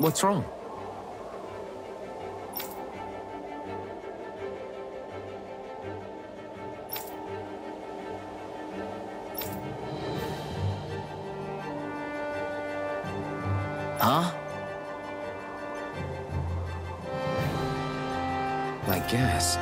What's wrong? Huh? I guess.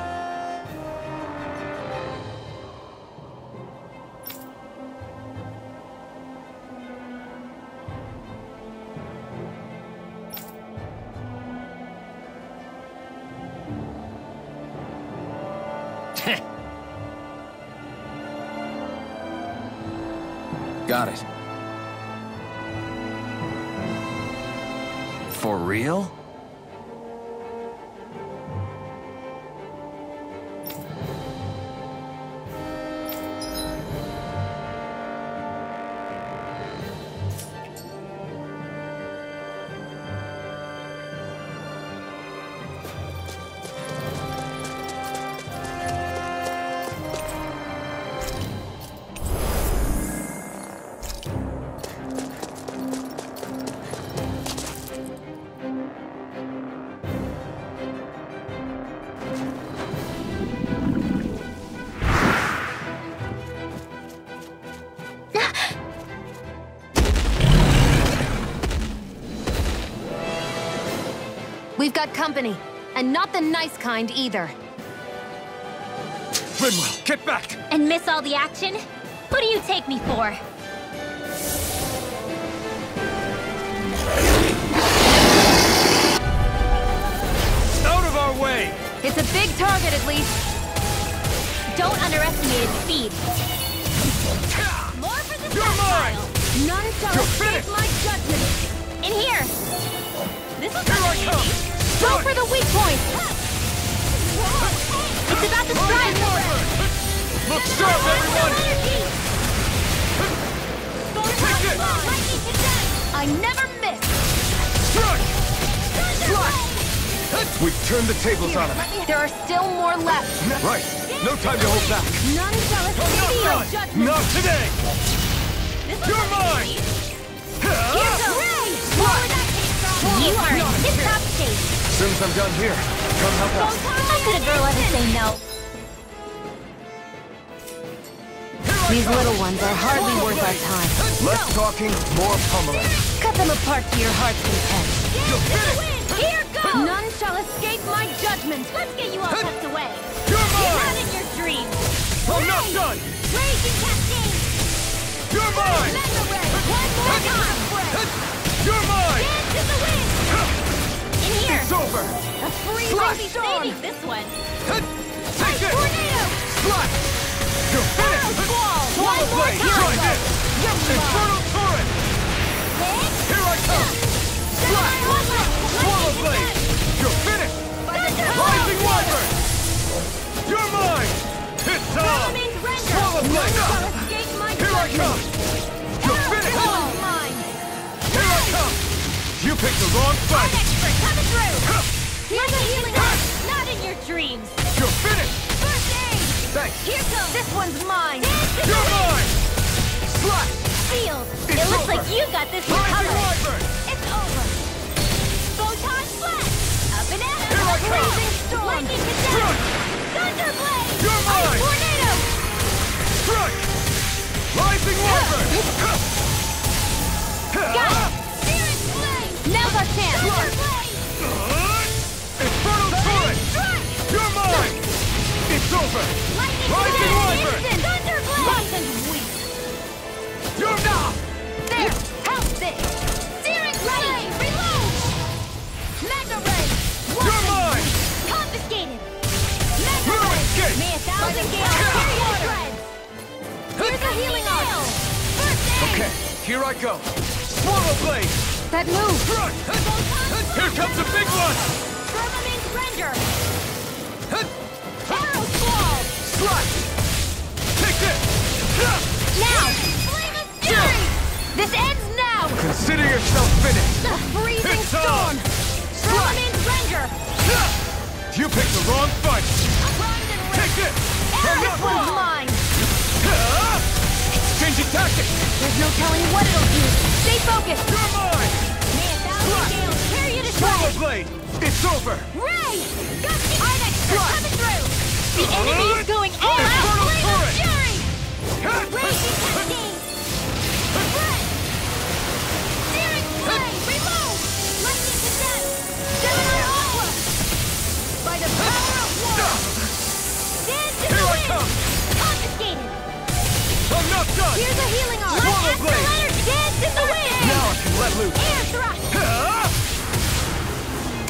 Got it. For real? We've got company, and not the nice kind either. Rinwell, get back! And miss all the action? Who do you take me for? Out of our way! It's a big target, at least. Don't underestimate its speed. More for the style. None shall escape my judgment. In here. This is Here I come! Go for the weak point! It's about to strike! Look sharp, everyone! Take it! I never miss! Strike! We've turned the tables on him. There are still more left. Right. No time to hold back. None shall escape my judgment. Not today! You're mine! Here goes! You are in tip-top shape. As soon as I'm done here, come help out. How could a girl ever say no? These little ones are hardly worth our time. Less talking, more pummeling. Cut them apart to your heart's content. You'll get it! Here goes! None shall escape my judgment. Let's get you all tucked away. You're You mine! had in your dreams. I'm not done! Raging cascade. You're mine! Mega red. One more time. You're mine! Dance to the wind. In here. It's over! A free Slash be storm. saving this one. Take it! Tornado. Slash! You're finished! One more Blade! time. Try this! Infernal Torrent! Here I come! Slash! Swallow Blade! You're finished! Rising Wyvern! You're mine! It's on! Swallow Blade! I come! You're finished! All mine. Here I come! You picked the wrong fight! I'm expert coming through. Here's a healing art. Not in your dreams. You're finished! First aid. Thanks! Here comes. This one's mine. You're mine! Slash! Sealed. It's It looks over. like you got this Rising covered. Wyvern! It's over. Photon flash. Up and at Here I come. Blazing storm. Lightning condensed. Strike! Thunderblade. You're mine. Ice tornado. Strike! Rising Wyvern! Got it. Spirit blade. Now's our chance. Thunderblade. Infernal Torrent! Strike. You're mine! It's over! Lightning Rising condensed. Wyvern! Instant. Thunderblade. Wasn't weak. You're now! There. How's this? Searing blade. Reload. Mega ray. You're mine! Confiscated. Mega You ray. escape! May 1,000 gales carry your shreds. Here's a healing art. First aid. Okay, here I go. Swallow Blade! That move. Strike! Here comes the big one! Firmament render. Arrow squall. Slash! Take this! Now. Flame of fury. This ends now. Consider yourself finished! The freezing It's on. storm. Firmament render. You picked the wrong fight! Primed and Take ready. this! Arrow This one's mine. Changing tactics! There's no telling what it'll do. Stay focused. You're mine! May 1,000 gales carry you to Swallow shreds. Blade! It's over! Ray. Gusty Inex Strike. coming through. The enemy is going all out. Infernal Flame of Torrent. fury. Raging cascade. Red. Searing flame. Reload. Lightning condensed. Gemini aqua. By the power of war. Dance in Here the I wind. come. Confiscated. I'm not done! Here's a healing art. Swallow Extra blade. letters. Dance in the wind. Now I can let loose! Air thrust.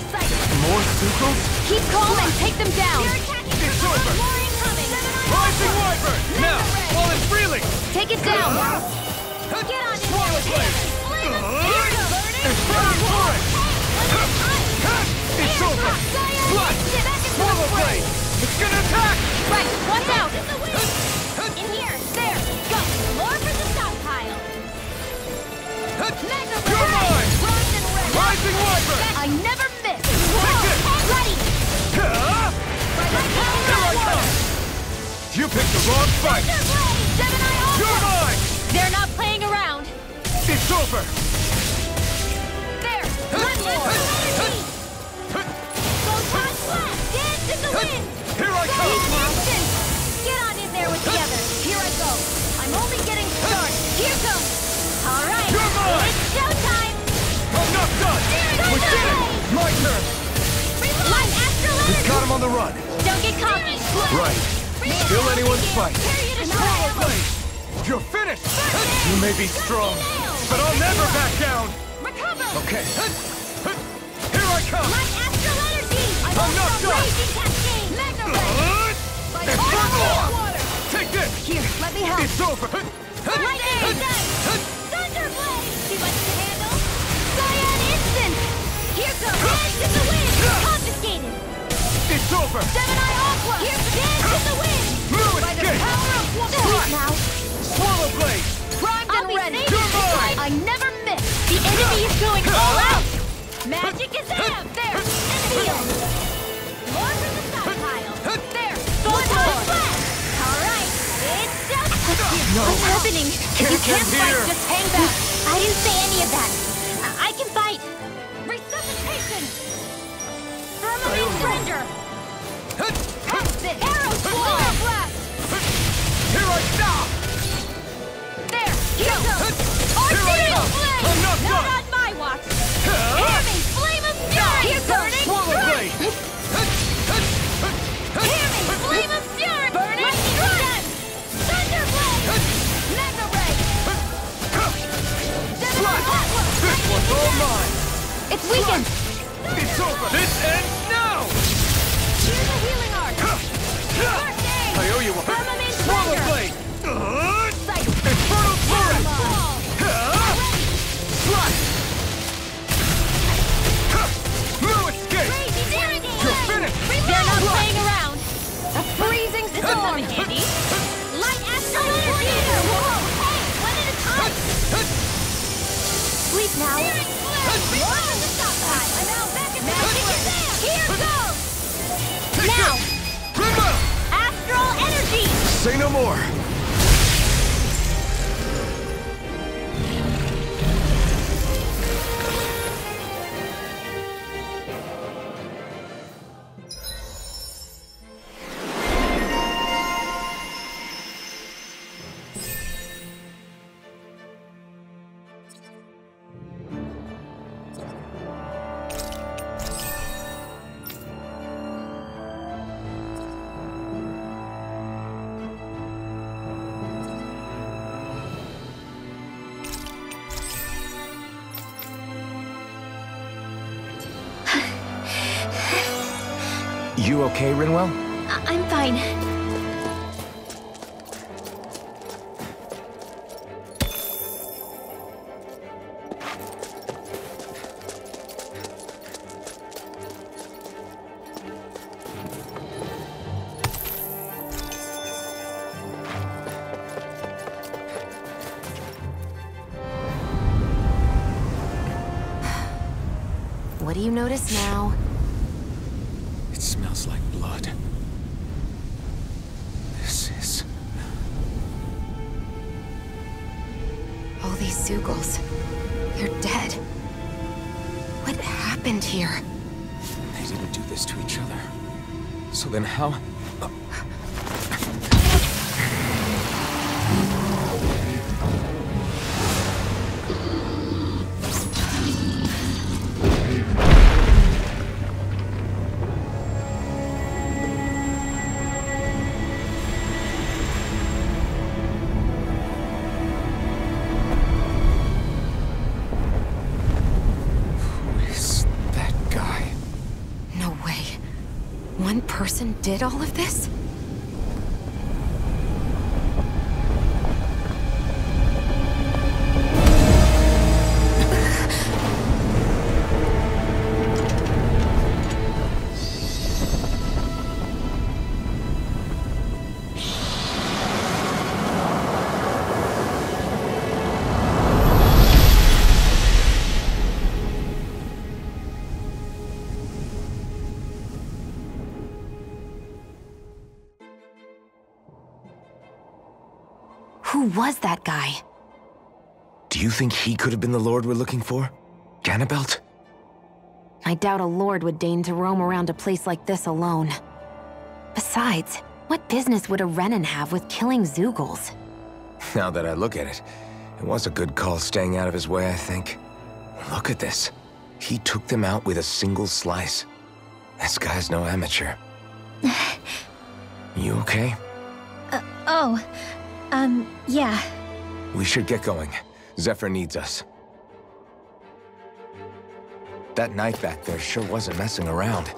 Cycle. More sucrose? Keep calm and take them down. You're attacking It's for over. more incoming. Rising Wyvern! Now, while it's reeling! Take it down. Get on in there Swallow with Blade! hammer. Flame of fury. Burning. Infernal Torrent! It's over! Slash! Swallow Blade! It's gonna attack! Right. Watch out. In the wind. In here. There. Go. More for the stockpile. Mega You're ray. mine! Bronze and red. Rising Wyvern! I never miss. Take this! Ready. By the power Here I of war. come! You picked the wrong fight! Thunderblade. Gemini You're aqua. mine! They're not playing around. It's over! There. One more. Energy. Photon blast. Dance in the wind. Here I Go. come! Instant. Get on in there with the others. Here I go. I'm only getting started. Here comes. All right. You're mine. It's showtime. I'm not done! We did it! My turn! Light astral We've energy. got him on the run! Don't get cocky. Right. Still anyone's fight. Carry you to Swallow triumph. Blade! You're finished! You may be strong, but I'll never back down! Recover. Okay. Here I come! Light astral energy. I'm not done. Raging cascade. Mega ray. By the power Infernal! of water. Take this! Here, let me help. It's over! Lightning condensed. Thunderblade. See what you can handle. Cyan instant. Here comes. Dance in the wind. Confiscated. It's over! Gemini aqua. Here's dance in the wind. Blue By the escape! power of war. Sleep now. Swallow Blade! Primed I'll and be ready. safe. You're mine! I never miss. The enemy is going all out. Magic is amped. There. And heal. More for the stockpile. There. Photon blast. All right. It's just. What's happening? If you can't here. fight, just hang back. I didn't say any of that. I can fight. Resuscitation. Firmament surrender. Arrow squall blast. Here I stop! There. Here goes. Here I Arterial come. flame. I'm not Not done. on my watch. Hear me. Flame of fury. Here burning. Swallow Strike. Blade! Hear me. Flame of fury. Burning. Strike. Thunderblade. Mega ray. This one's all mine! It's weakened. It's over! This ends now! Here's a healing art. First aid. I owe you one! Firmament Swallow render. Blade! Cycle. Infernal Torrent! Squall. Slash! No escape! Crazy searing You're flame. finished! They're not Reload. playing around. A freezing This will come storm. in handy. Light astral energy. Whoa. Hey. Now, more on the stockpile. And now back at magic is there. Here goes. Now, astral energy. Say no more. You okay, Rinwell? I'm fine. What do you notice now? It smells like blood. This is... All these Zeugles. They're dead. What happened here? They didn't do this to each other. So then how... One person did all of this? Who was that guy? Do you think he could have been the Lord we're looking for? Ganabelt? I doubt a lord would deign to roam around a place like this alone. Besides, what business would a Renan have with killing Zeugles? Now that I look at it, it was a good call staying out of his way, I think. Look at this. He took them out with a single slice. This guy's no amateur. You okay? Yeah. We should get going. Zephyr needs us. That knight back there sure wasn't messing around.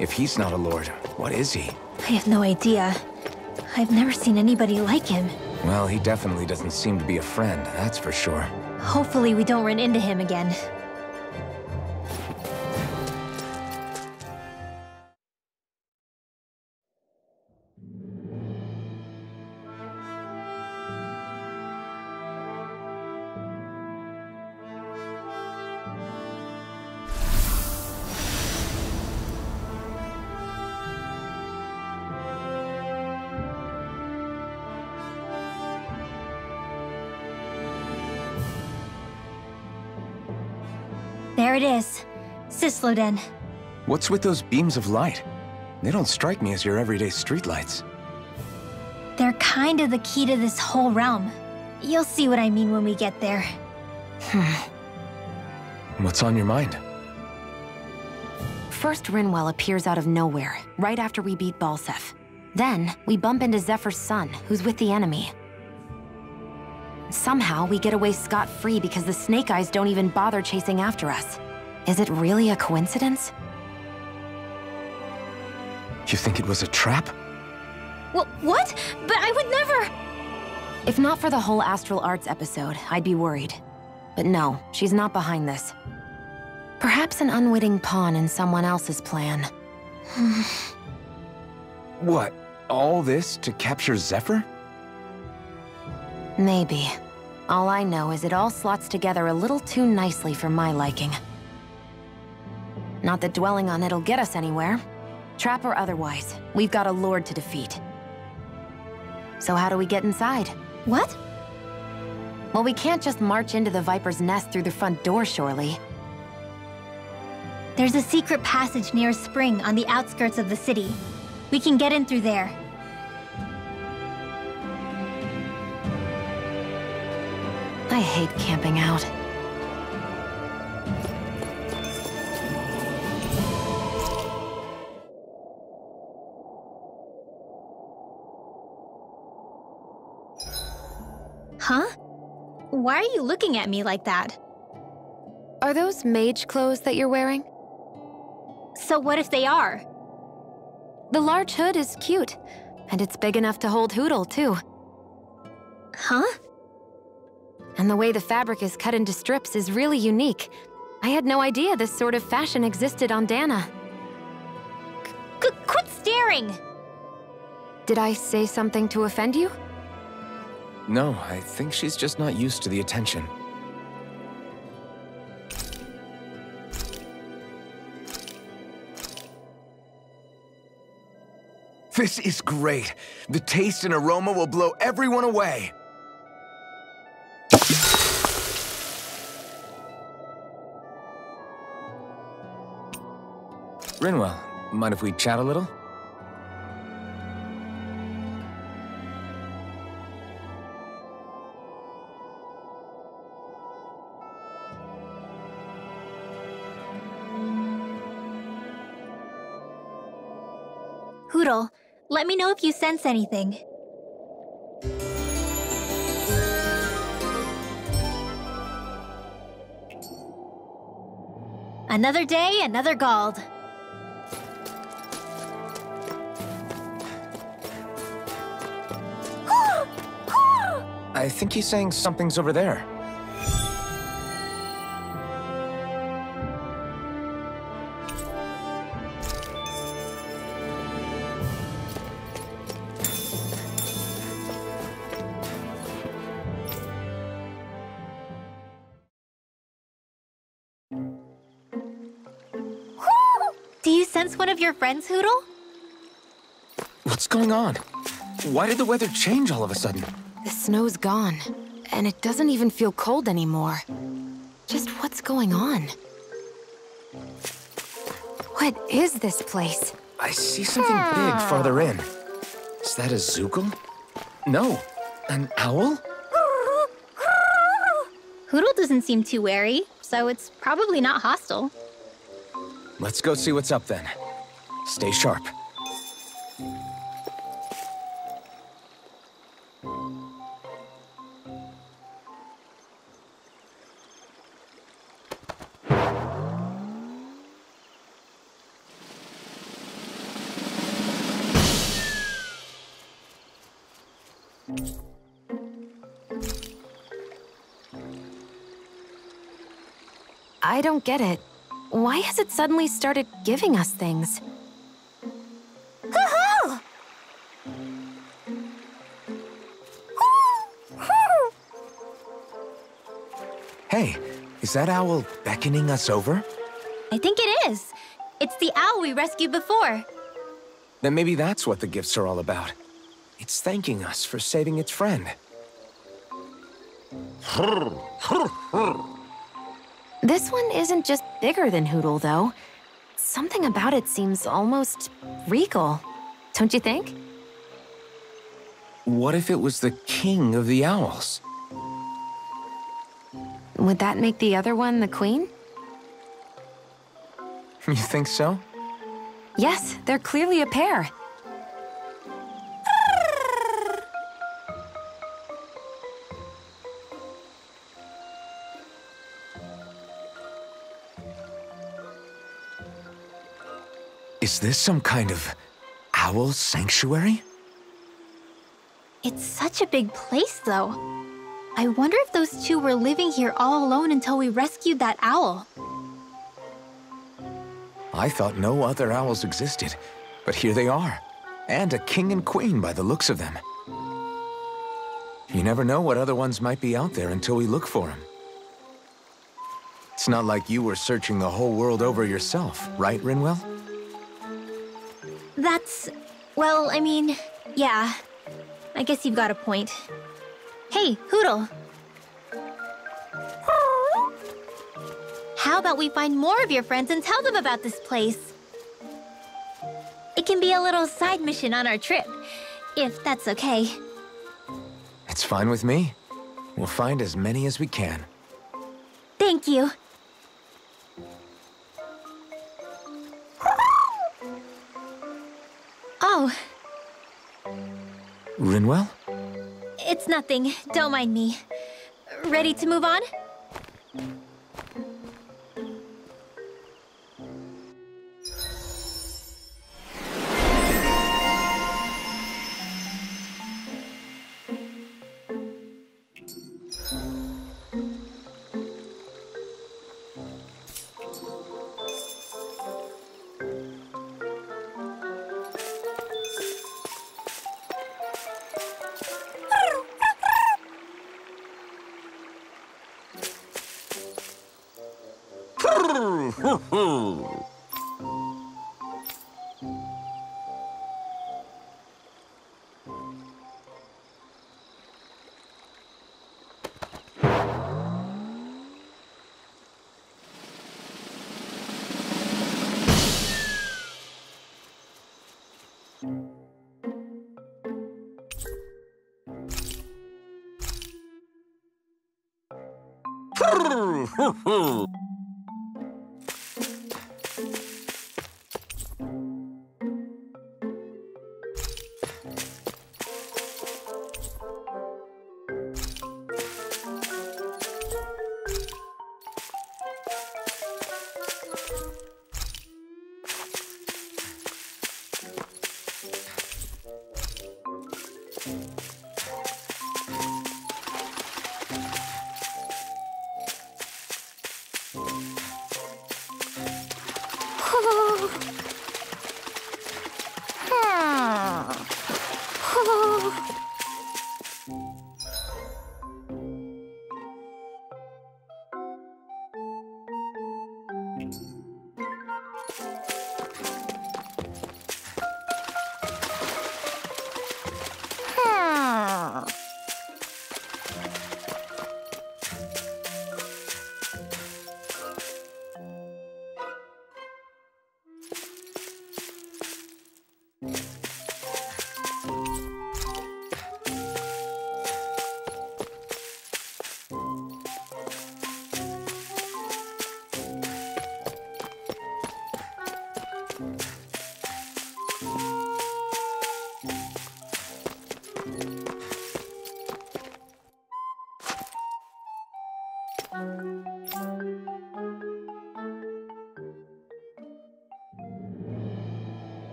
If he's not a lord, what is he? I have no idea. I've never seen anybody like him. Well, he definitely doesn't seem to be a friend, that's for sure. Hopefully we don't run into him again. There it is. Sisloden. What's with those beams of light? They don't strike me as your everyday streetlights. They're kind of the key to this whole realm. You'll see what I mean when we get there. What's on your mind? First, Rinwell appears out of nowhere, right after we beat Balseph. Then, we bump into Zephyr's son, who's with the enemy. Somehow, we get away scot-free because the Snake Eyes don't even bother chasing after us. Is it really a coincidence? You think it was a trap? What? But I would never... If not for the whole Astral Arts episode, I'd be worried. But no, she's not behind this. Perhaps an unwitting pawn in someone else's plan. What? All this to capture Zephyr? Maybe. All I know is it all slots together a little too nicely for my liking. Not that dwelling on it'll get us anywhere. Trap or otherwise, we've got a lord to defeat. So how do we get inside? What? Well, we can't just march into the Viper's nest through the front door, surely. There's a secret passage near a spring on the outskirts of the city. We can get in through there. I hate camping out. Huh? Why are you looking at me like that? Are those mage clothes that you're wearing? So what if they are? The large hood is cute, and it's big enough to hold Hootle, too. Huh? And the way the fabric is cut into strips is really unique. I had no idea this sort of fashion existed on Dana. Quit staring! Did I say something to offend you? No, I think she's just not used to the attention. This is great. The taste and aroma will blow everyone away. Rinwell, mind if we chat a little? Hootle, let me know if you sense anything. Another day, another Gald. I think he's saying something's over there. Do you sense one of your friends, Hootle? What's going on? Why did the weather change all of a sudden? The snow's gone, and it doesn't even feel cold anymore. Just what's going on? What is this place? I see something big farther in. Is that a Zookle? No, an owl? Hootle doesn't seem too wary, so it's probably not hostile. Let's go see what's up then. Stay sharp. I don't get it. Why has it suddenly started giving us things? Hey, is that owl beckoning us over? I think it is. It's the owl we rescued before. Then maybe that's what the gifts are all about. It's thanking us for saving its friend. This one isn't just bigger than Hootle, though. Something about it seems almost regal, don't you think? What if it was the king of the owls? Would that make the other one the queen? You think so? Yes, they're clearly a pair. Is this some kind of owl sanctuary? It's such a big place, though. I wonder if those two were living here all alone until we rescued that owl. I thought no other owls existed, but here they are. And a king and queen by the looks of them. You never know what other ones might be out there until we look for them. It's not like you were searching the whole world over yourself, right, Rinwell? That's... well, I mean, yeah. I guess you've got a point. Hey, Hootle! How about we find more of your friends and tell them about this place? It can be a little side mission on our trip, if that's okay. It's fine with me. We'll find as many as we can. Thank you. Oh. Rinwell? It's nothing. Don't mind me. Ready to move on?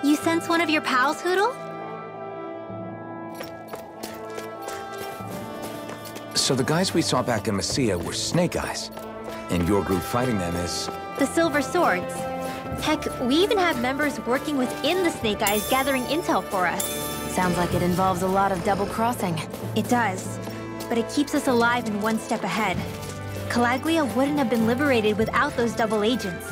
You sense one of your pals, Hootle? So the guys we saw back in Messia were Snake Eyes, and your group fighting them is... The Silver Swords. Heck, we even have members working within the Snake Eyes gathering intel for us. Sounds like it involves a lot of double-crossing. It does, but it keeps us alive and one step ahead. Calaglia wouldn't have been liberated without those double agents.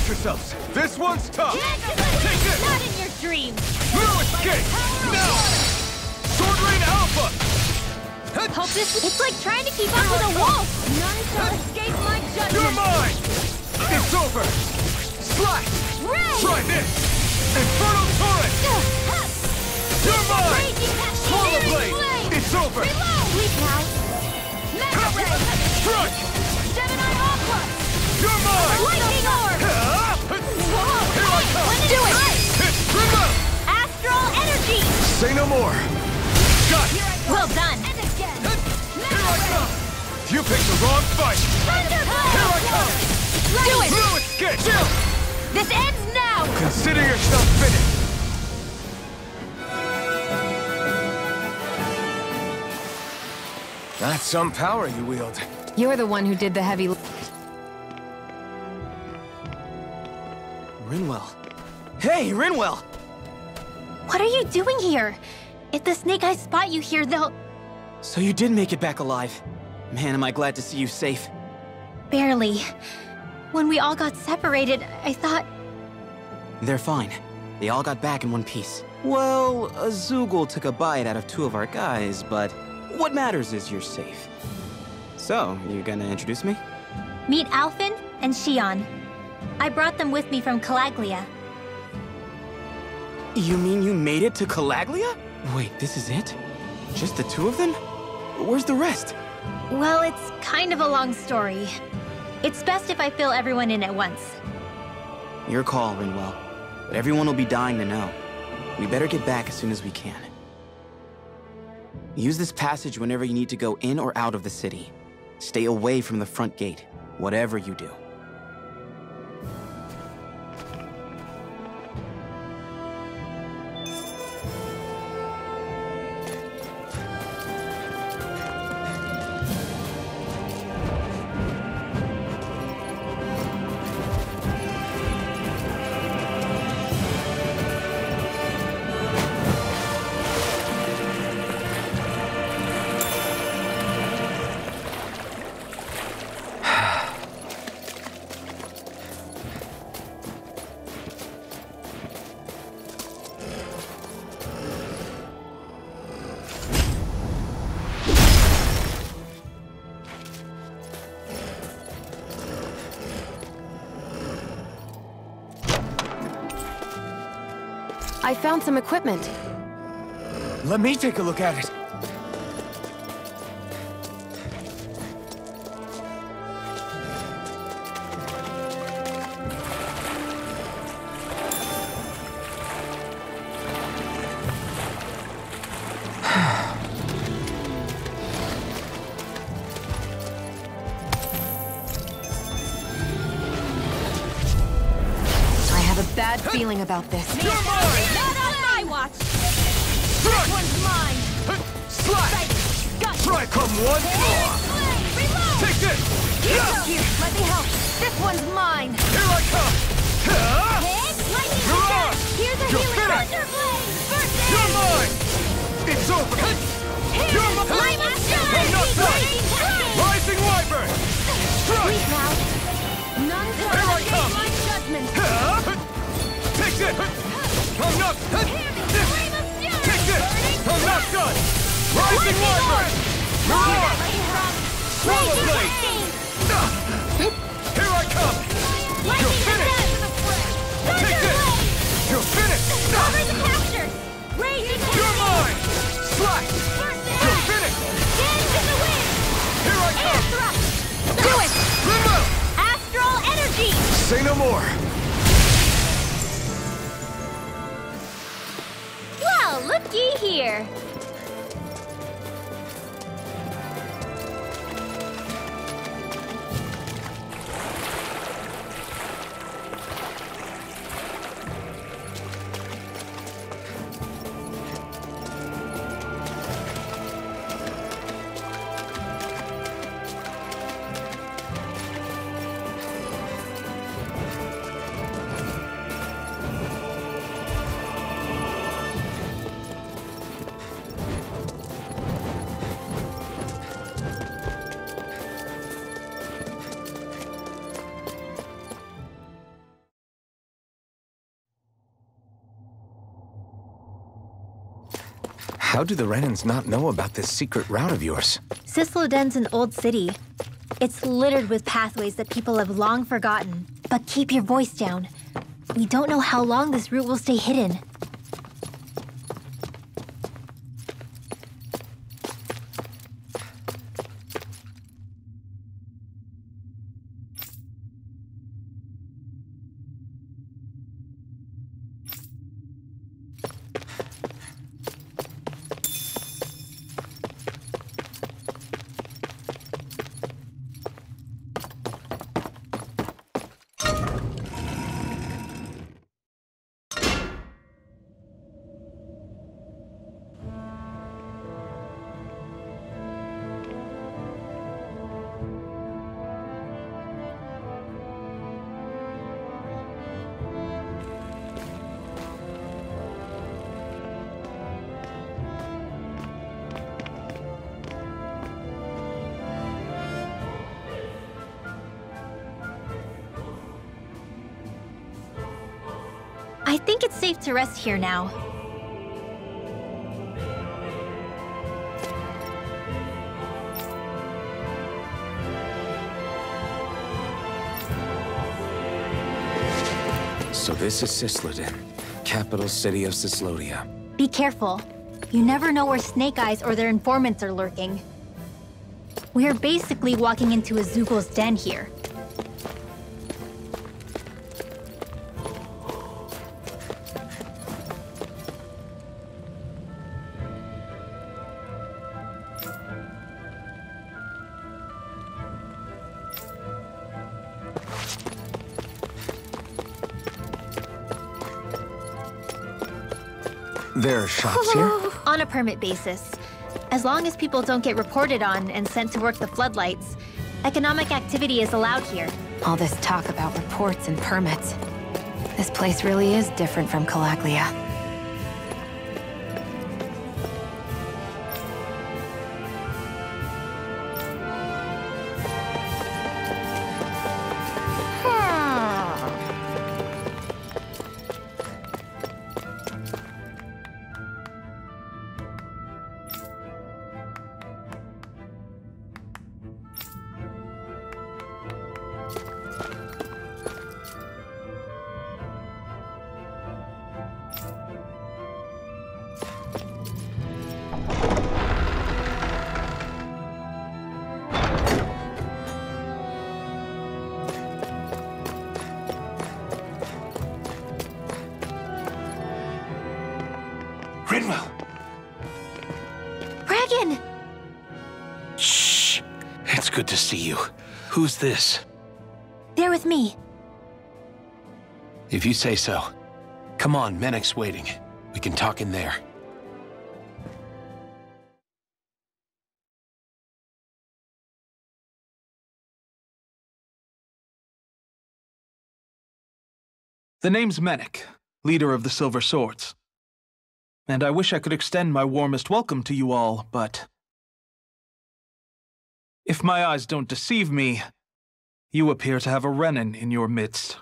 Yourselves. This one's tough. Take this! Not in your dreams! No escape! Now! Sword Rain Alpha! Hope this... It's like trying to keep up with a wolf! None shall escape my judgment! You're mine! It's over! Slash! Try this! Infernal Torrent! You're mine! Swallow Blade! It's over! Reload! Bleak now! Mega Ray! Wrong fight! Thunderblast! Here I come! Do it! No escape! Chill! This ends now! Consider yourself finished! That's some power you wield. You're the one who did the heavy... Rinwell. Hey, Rinwell! What are you doing here? If the Snake Eyes spot you here, they'll... So you did make it back alive. Man, am I glad to see you safe. Barely. When we all got separated, I thought... They're fine. They all got back in one piece. Well, a Zoogle took a bite out of 2 of our guys, but what matters is you're safe. So, you gonna introduce me? Meet Alphen and Shion. I brought them with me from Calaglia. You mean you made it to Calaglia? Wait, this is it? Just the 2 of them? Where's the rest? Well, it's kind of a long story. It's best if I fill everyone in at once. Your call, Rinwell. But everyone will be dying to know. We better get back as soon as we can. Use this passage whenever you need to go in or out of the city. Stay away from the front gate, whatever you do. I found some equipment. Let me take a look at it. Bad feeling about this. Not on my watch! This one's mine! Slash! Got Try come once more! Reload! Take this! Here, let me help. This one's mine. Here I come! Hit! Lightning You're strike! on! Here's a You're healing finished! Thunderblade! First aid! You're mine! It's over! You're mine! Lightning strike! I'm not done! Raging Cascade! Rising Wyvern! Strike! Weak now. None can Here I come! escape my judgment. Take this! I'm not... Take this! I'm not done! Rising Wyvern! Mirage! Swallow Blade! Here I come! You're finished! Take this! You're finished! Cover the capture! Raging You're mine! Slash! You're finished! Dance in the wind! Here I Air come! thrust! Do it! Remove! Astral energy! Say no more. Well, looky here! How do the Renans not know about this secret route of yours? Cisloden's an old city. It's littered with pathways that people have long forgotten. But keep your voice down. We don't know how long this route will stay hidden. I think it's safe to rest here now. So this is Cisloden, capital city of Cislodia. Be careful. You never know where Snake Eyes or their informants are lurking. We are basically walking into a Zugul's den here. There are shops here? On a permit basis. As long as people don't get reported on and sent to work the floodlights, economic activity is allowed here. All this talk about reports and permits. This place really is different from Calaglia. Rinwell! Bragan! Shh! It's good to see you. Who's this? They're with me. If you say so. Come on, Menek's waiting. We can talk in there. The name's Menek, leader of the Silver Swords. And I wish I could extend my warmest welcome to you all, but if my eyes don't deceive me, you appear to have a Renin in your midst.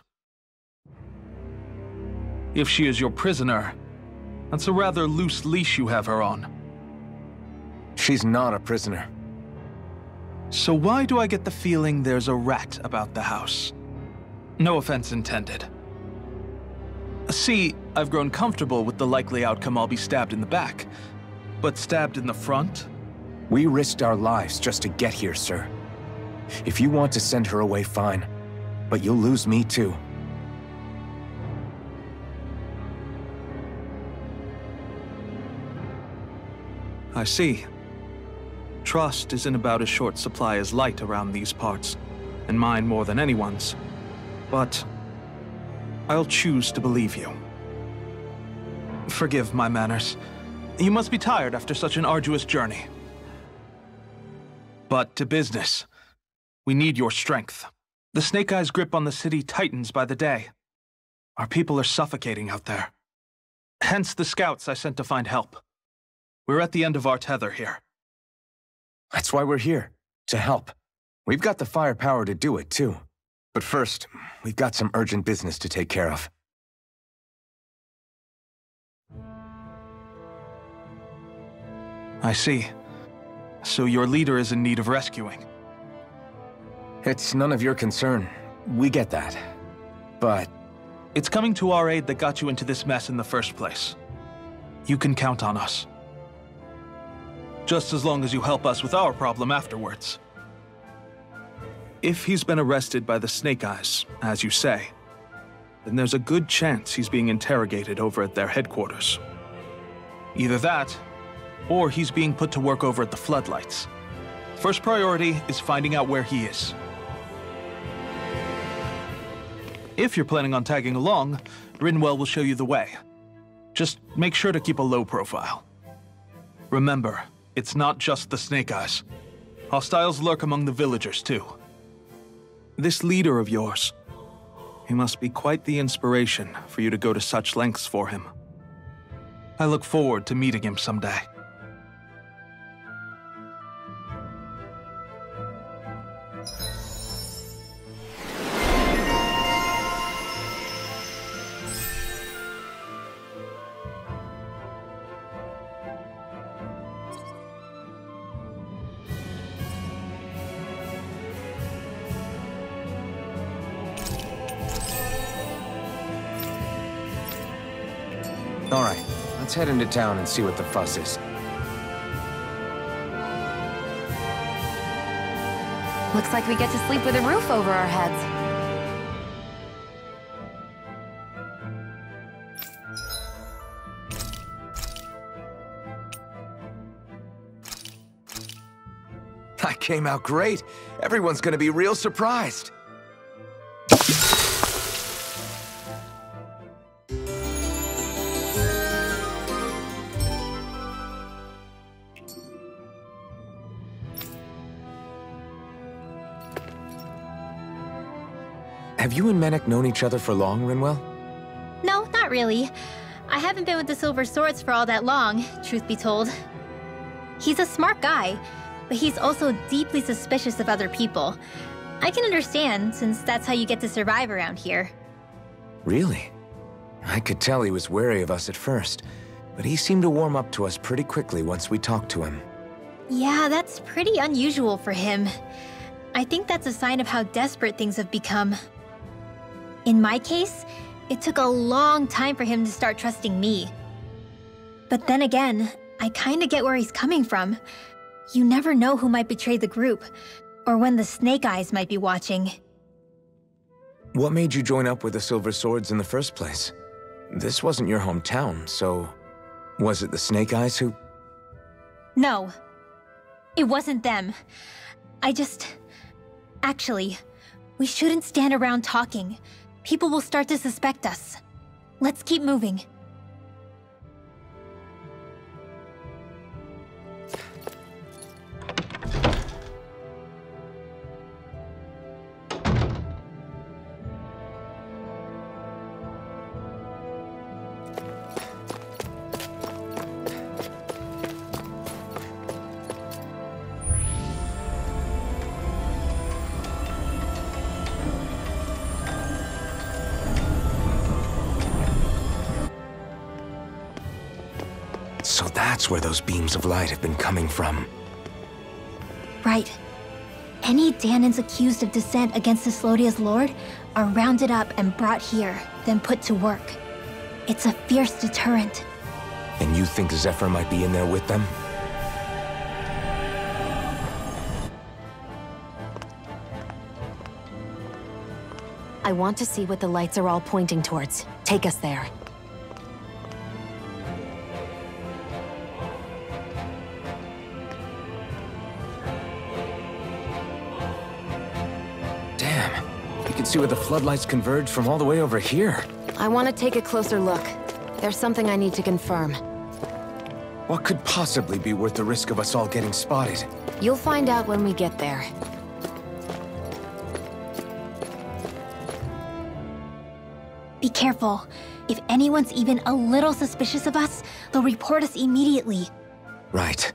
If she is your prisoner, that's a rather loose leash you have her on. She's not a prisoner. So why do I get the feeling there's a rat about the house? No offense intended. See, I've grown comfortable with the likely outcome I'll be stabbed in the back. But stabbed in the front? We risked our lives just to get here, sir. If you want to send her away, fine. But you'll lose me too. I see. Trust isn't about as short supply as light around these parts, and mine more than anyone's. But I'll choose to believe you. Forgive my manners. You must be tired after such an arduous journey. But to business. We need your strength. The Snake Eyes' grip on the city tightens by the day. Our people are suffocating out there. Hence the scouts I sent to find help. We're at the end of our tether here. That's why we're here, to help. We've got the firepower to do it, too. But first, we've got some urgent business to take care of. I see. So your leader is in need of rescuing. It's none of your concern. We get that. But it's coming to our aid that got you into this mess in the first place. You can count on us. Just as long as you help us with our problem afterwards. If he's been arrested by the Snake Eyes, as you say, then there's a good chance he's being interrogated over at their headquarters. Either that, or he's being put to work over at the Floodlights. First priority is finding out where he is. If you're planning on tagging along, Rinwell will show you the way. Just make sure to keep a low profile. Remember, it's not just the Snake Eyes. Hostiles lurk among the villagers, too. This leader of yours, he must be quite the inspiration for you to go to such lengths for him. I look forward to meeting him someday. All right, let's head into town and see what the fuss is. Looks like we get to sleep with a roof over our heads. I came out great. Everyone's gonna be real surprised. Have you and Menek known each other for long, Rinwell? No, not really. I haven't been with the Silver Swords for all that long, truth be told. He's a smart guy, but he's also deeply suspicious of other people. I can understand, since that's how you get to survive around here. Really? I could tell he was wary of us at first, but he seemed to warm up to us pretty quickly once we talked to him. Yeah, that's pretty unusual for him. I think that's a sign of how desperate things have become. In my case, it took a long time for him to start trusting me. But then again, I kinda get where he's coming from. You never know who might betray the group, or when the Snake Eyes might be watching. What made you join up with the Silver Swords in the first place? This wasn't your hometown, so... was it the Snake Eyes who... No. It wasn't them. Actually, we shouldn't stand around talking. People will start to suspect us. Let's keep moving. So that's where those beams of light have been coming from. Right. Any Danans accused of dissent against Islodia's lord are rounded up and brought here, then put to work. It's a fierce deterrent. And you think Zephyr might be in there with them? I want to see what the lights are all pointing towards. Take us there. You can see where the floodlights converge from all the way over here. I want to take a closer look. There's something I need to confirm. What could possibly be worth the risk of us all getting spotted? You'll find out when we get there. Be careful. If anyone's even a little suspicious of us, they'll report us immediately. Right.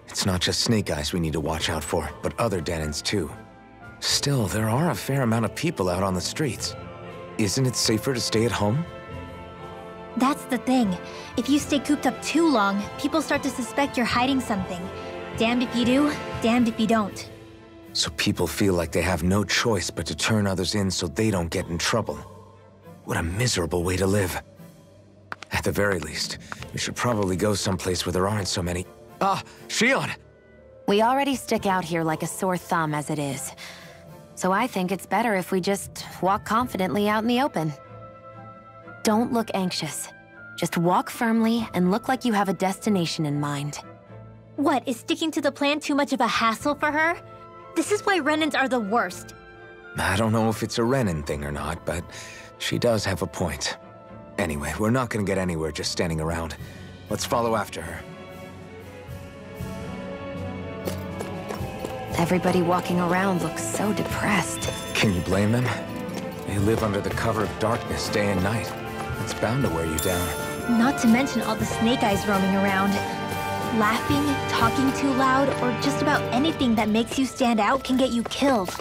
It's not just Snake Eyes we need to watch out for, but other Danans too. Still, there are a fair amount of people out on the streets. Isn't it safer to stay at home? That's the thing. If you stay cooped up too long, people start to suspect you're hiding something. Damned if you do, damned if you don't. So people feel like they have no choice but to turn others in so they don't get in trouble. What a miserable way to live. At the very least, we should probably go someplace where there aren't so many... Ah, Shion! We already stick out here like a sore thumb as it is. So I think it's better if we just walk confidently out in the open. Don't look anxious. Just walk firmly and look like you have a destination in mind. What, is sticking to the plan too much of a hassle for her? This is why Renans are the worst. I don't know if it's a Renan thing or not, but she does have a point. Anyway, we're not gonna get anywhere just standing around. Let's follow after her. Everybody walking around looks so depressed. Can you blame them? They live under the cover of darkness day and night. It's bound to wear you down. Not to mention all the Snake Eyes roaming around. Laughing, talking too loud, or just about anything that makes you stand out can get you killed.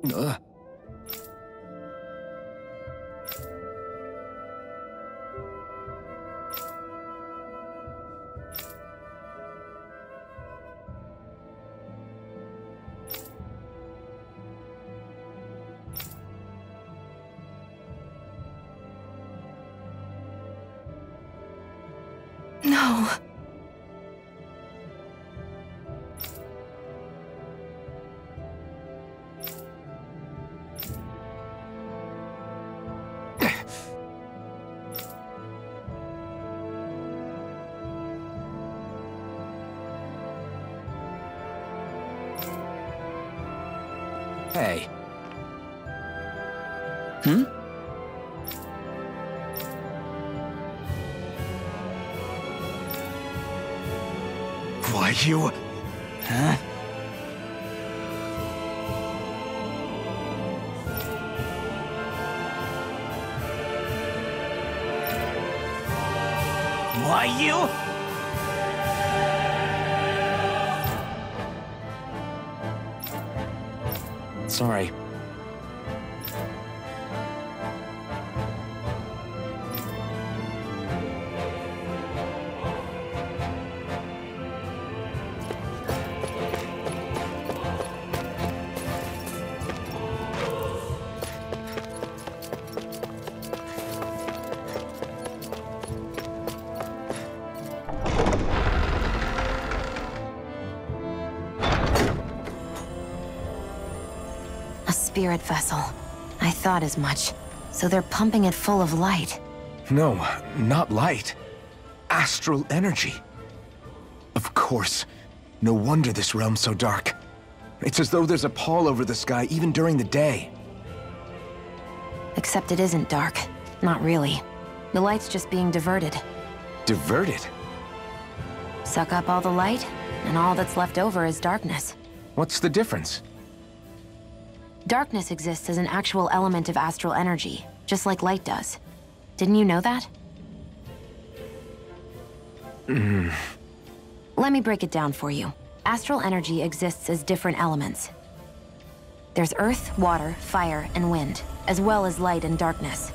No. Hey. Hmm? Why, you... Huh? Why, you? Sorry. Spirit vessel. I thought as much. So they're pumping it full of light. No, not light. Astral energy. Of course. No wonder this realm's so dark. It's as though there's a pall over the sky even during the day. Except it isn't dark. Not really. The light's just being diverted. Diverted? Suck up all the light, and all that's left over is darkness. What's the difference? Darkness exists as an actual element of astral energy, just like light does. Didn't you know that? Let me break it down for you. Astral energy exists as different elements. There's earth, water, fire, and wind, as well as light and darkness.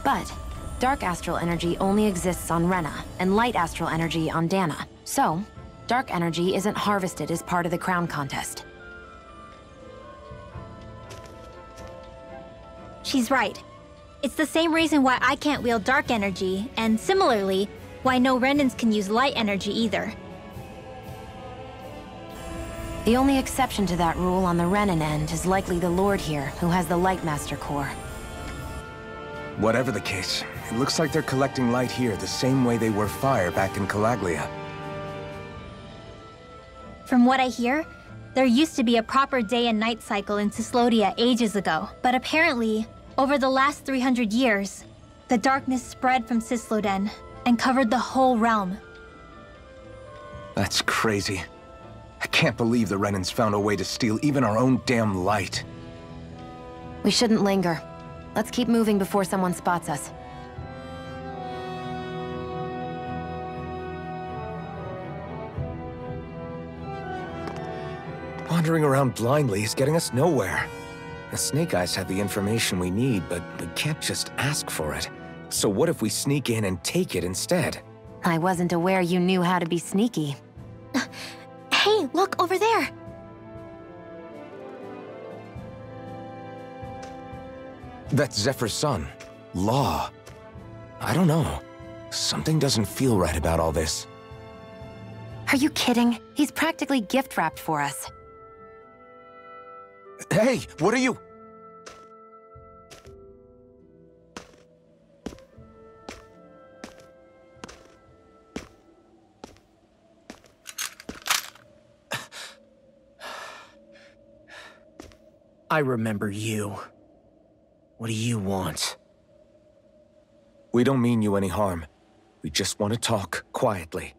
But dark astral energy only exists on Rena, and light astral energy on Dana. So, dark energy isn't harvested as part of the crown contest. She's right. It's the same reason why I can't wield dark energy, and similarly, why no Renans can use light energy either. The only exception to that rule on the Renan end is likely the Lord here, who has the Light Master core. Whatever the case, it looks like they're collecting light here the same way they were fire back in Calaglia. From what I hear, there used to be a proper day and night cycle in Cyslodia ages ago, but apparently, over the last 300 years, the darkness spread from Cysloden and covered the whole realm. That's crazy. I can't believe the Renans found a way to steal even our own damn light. We shouldn't linger. Let's keep moving before someone spots us. Wandering around blindly is getting us nowhere. The Snake Eyes have the information we need, but we can't just ask for it. So what if we sneak in and take it instead? I wasn't aware you knew how to be sneaky. Hey, look over there! That's Zephyr's son, Law. I don't know. Something doesn't feel right about all this. Are you kidding? He's practically gift-wrapped for us. Hey, what are you? I remember you. What do you want? We don't mean you any harm. We just want to talk quietly.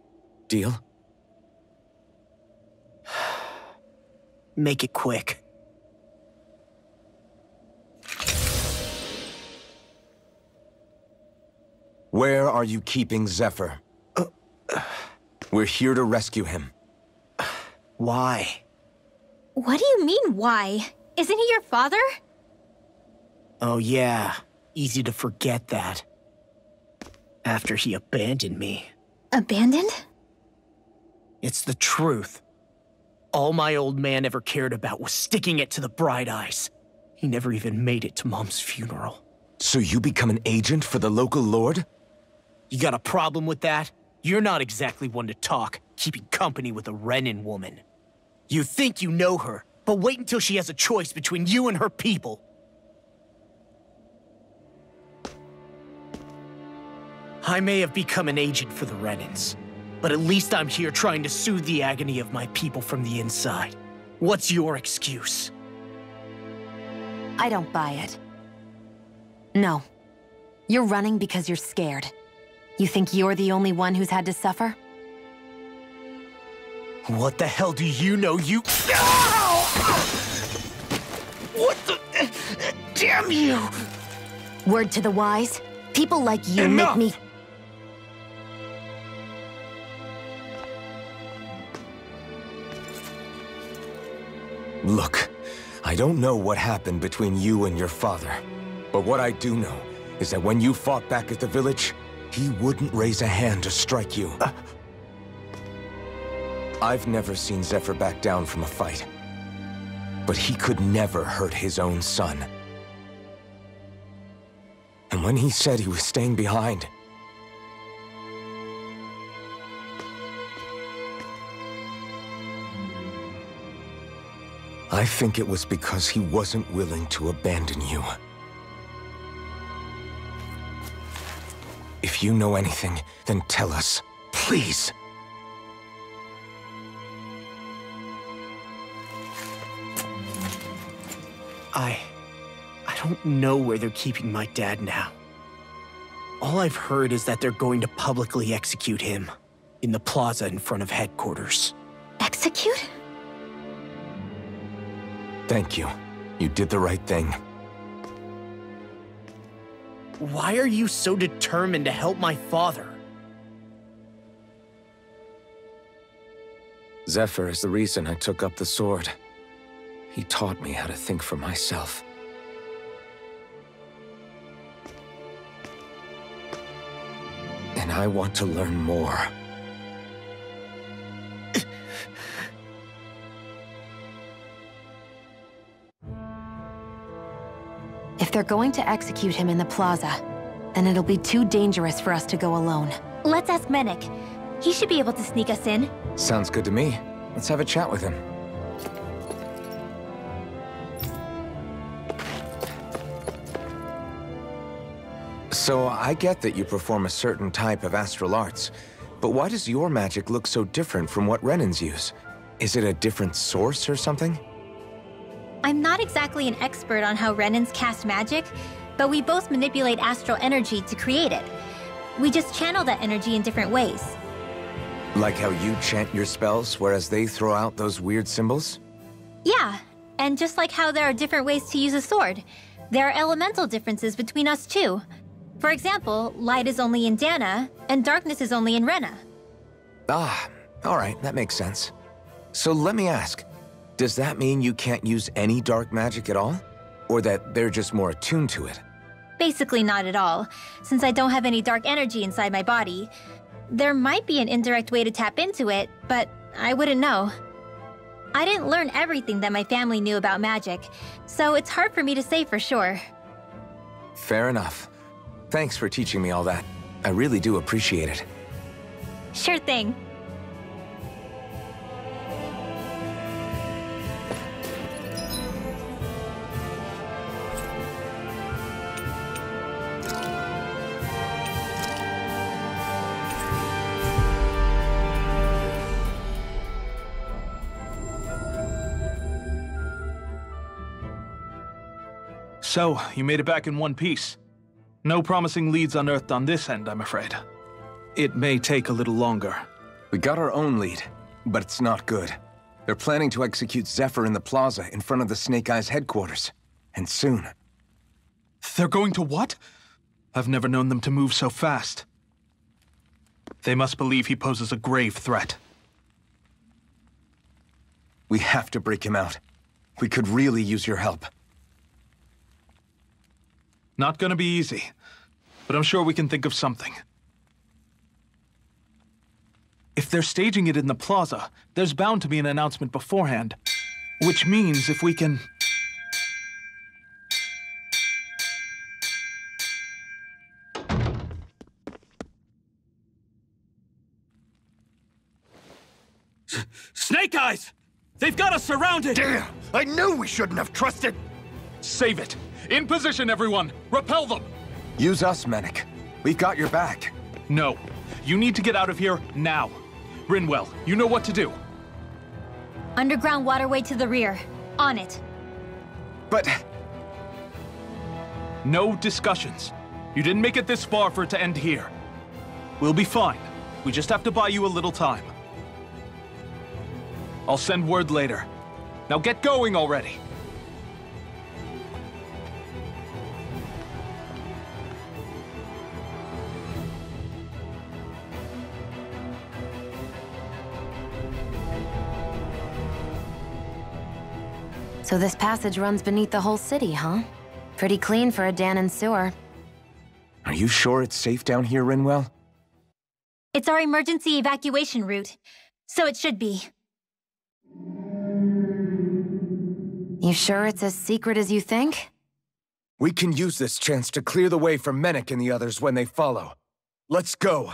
Deal? Make it quick. Where are you keeping Zephyr? We're here to rescue him. Why? What do you mean, why? Isn't he your father? Oh yeah, easy to forget that. After he abandoned me. Abandoned? It's the truth. All my old man ever cared about was sticking it to the bright eyes. He never even made it to Mom's funeral. So you become an agent for the local lord? You got a problem with that? You're not exactly one to talk, keeping company with a Renin woman. You think you know her, but wait until she has a choice between you and her people. I may have become an agent for the Renins, but at least I'm here trying to soothe the agony of my people from the inside. What's your excuse? I don't buy it. No. You're running because you're scared. You think you're the only one who's had to suffer? What the hell do you know, you— Ow! What the— Damn you! Word to the wise, people like you Enough! make me— Look, I don't know what happened between you and your father, but what I do know is that when you fought back at the village, he wouldn't raise a hand to strike you. I've never seen Zephyr back down from a fight, but he could never hurt his own son. And when he said he was staying behind, I think it was because he wasn't willing to abandon you. If you know anything, then tell us, please. I don't know where they're keeping my dad now. All I've heard is that they're going to publicly execute him in the plaza in front of headquarters. Execute? Thank you. You did the right thing. Why are you so determined to help my father? Zephyr is the reason I took up the sword. He taught me how to think for myself. And I want to learn more. If they're going to execute him in the plaza, then it'll be too dangerous for us to go alone. Let's ask Menik. He should be able to sneak us in. Sounds good to me. Let's have a chat with him. So, I get that you perform a certain type of astral arts, but why does your magic look so different from what Renins use? Is it a different source or something? I'm not exactly an expert on how Renins cast magic, but we both manipulate astral energy to create it. We just channel that energy in different ways. Like how you chant your spells, whereas they throw out those weird symbols? Yeah, and just like how there are different ways to use a sword, there are elemental differences between us too. For example, light is only in Dana, and darkness is only in Rena. Ah, alright, that makes sense. So let me ask, does that mean you can't use any dark magic at all? Or that they're just more attuned to it? Basically not at all, since I don't have any dark energy inside my body. There might be an indirect way to tap into it, but I wouldn't know. I didn't learn everything that my family knew about magic, so it's hard for me to say for sure. Fair enough. Thanks for teaching me all that. I really do appreciate it. Sure thing. So, you made it back in one piece. No promising leads unearthed on this end, I'm afraid. It may take a little longer. We got our own lead, but it's not good. They're planning to execute Zephyr in the plaza in front of the Snake Eyes headquarters. And soon. They're going to what? I've never known them to move so fast. They must believe he poses a grave threat. We have to break him out. We could really use your help. Not gonna be easy, but I'm sure we can think of something. If they're staging it in the plaza, there's bound to be an announcement beforehand. Which means if we can... Snake Eyes! They've got us surrounded! Damn! I knew we shouldn't have trusted! Save it! In position, everyone! Repel them! Use us, Medic. We've got your back. No. You need to get out of here now. Rinwell, you know what to do. Underground waterway to the rear. On it. But... No discussions. You didn't make it this far for it to end here. We'll be fine. We just have to buy you a little time. I'll send word later. Now get going already. So this passage runs beneath the whole city, huh? Pretty clean for a Danon sewer. Are you sure it's safe down here, Rinwell? It's our emergency evacuation route, so it should be. You sure it's as secret as you think? We can use this chance to clear the way for Menek and the others when they follow. Let's go!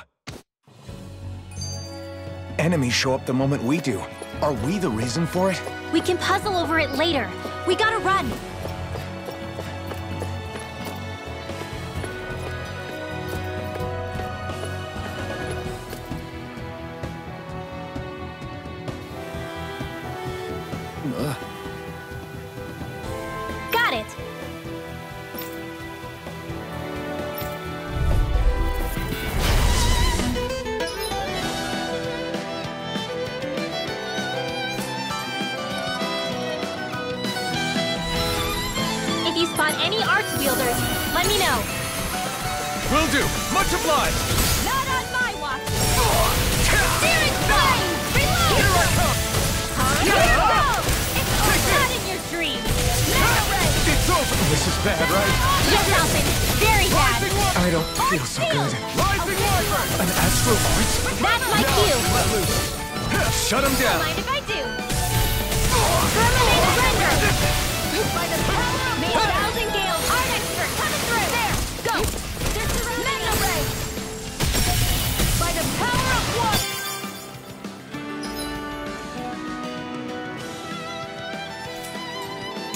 Enemies show up the moment we do. Are we the reason for it? We can puzzle over it later. We gotta run. Got it. If you spot any arch wielders, let me know. Will do! Much obliged! Not on my watch! Searing flame! Reload! Here I come! Here we go! It's not in your dreams! Mega ray! It's over! This is bad, right? Yes, Alvin. Very bad. I don't feel so good. Rising Wyvern! An astral voice? That's my cue. Let loose! Shut him down! Mind if I do? Terminate render! By the power of May 1,000 gales art expert coming through! There! Go! Mega ray! By the power of one!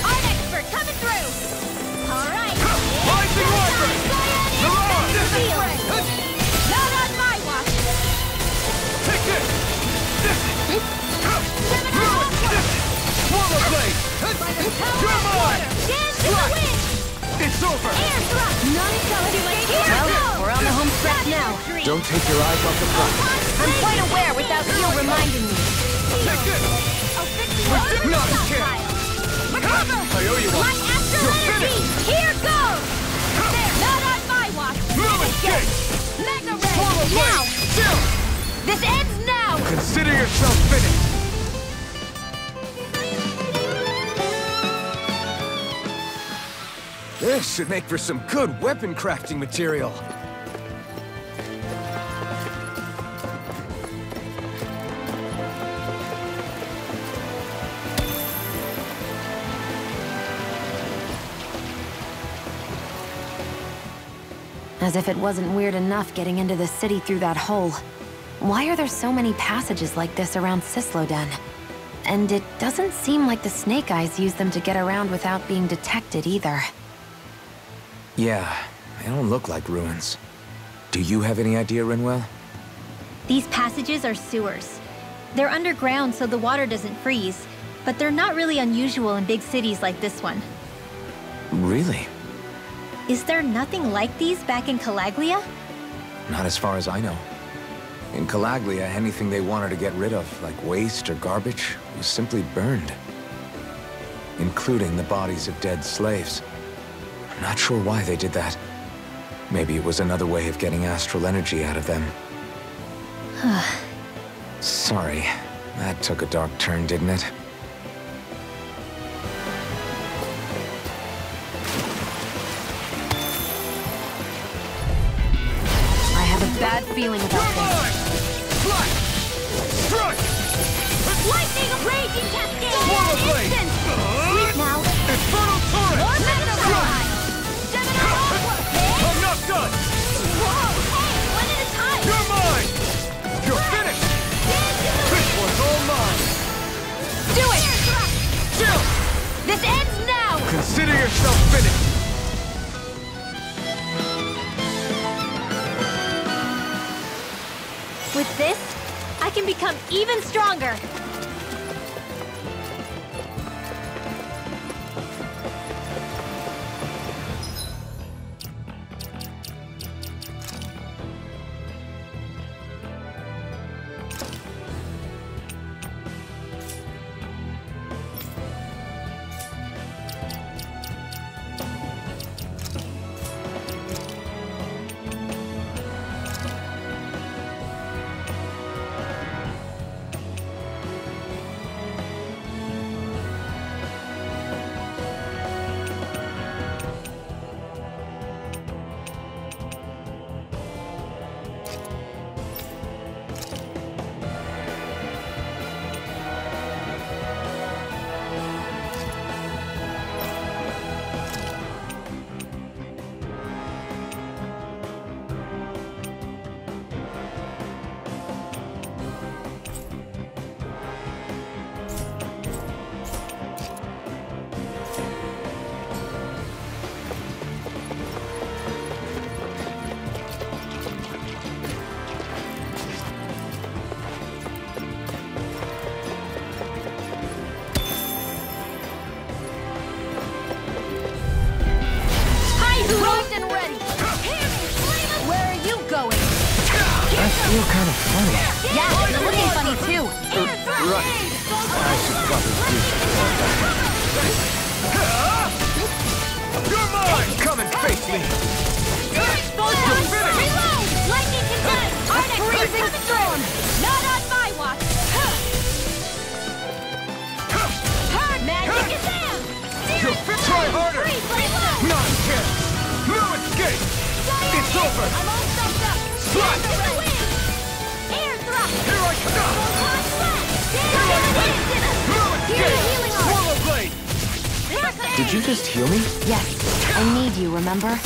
Art expert coming through! Alright! Rising Wyvern! Not on my watch! Take this! Swallow blade! By the power of water! Dance in the wind! It's over! Air thrust! Non-intelligent here Well, we go! we're on the home stretch now. Don't take your eyes off the front. I'm quite aware without you reminding me. Take this! I'll fix you up! Not a chance! Recover! I owe you one! My astral energy! Here goes! There! Not on my watch! Move and shake! Mega ray! Swallow blade! Now! Chill! This ends now! Consider yourself finished! This should make for some good weapon crafting material. As if it wasn't weird enough getting into the city through that hole. Why are there so many passages like this around Sisloden? And it doesn't seem like the Snake Eyes use them to get around without being detected either. Yeah, they don't look like ruins. Do you have any idea, Rinwell? These passages are sewers. They're underground so the water doesn't freeze, but they're not really unusual in big cities like this one. Really? Is there nothing like these back in Calaglia? Not as far as I know. In Calaglia, anything they wanted to get rid of, like waste or garbage, was simply burned. Including the bodies of dead slaves. I'm not sure why they did that. Maybe it was another way of getting astral energy out of them. Sorry, that took a dark turn, didn't it? bad feeling about this. Lightning raging cascade! Swallow blade! Instant! Sleep now! Infernal turret! More Strike! Gemini Aqua! I'm not done! Whoa! Hey! One at a time! You're mine! You're finished! This one's all mine! Do it! Chill! This ends now! Consider yourself finished! With this, I can become even stronger. feel kind of funny. Yeah, you're looking funny too. Right. I should probably do You're mine! Come and face me! Reload! Lightning contained! Arctic freezing storm! Not on my watch! Magic is in! Try harder! Not a chance! No escape! It's over! I'm all stuffed up! Slide! Air thrust! Here I come! No escape! Swallow blade! Did you just heal me? Yes. I need you, remember? Right.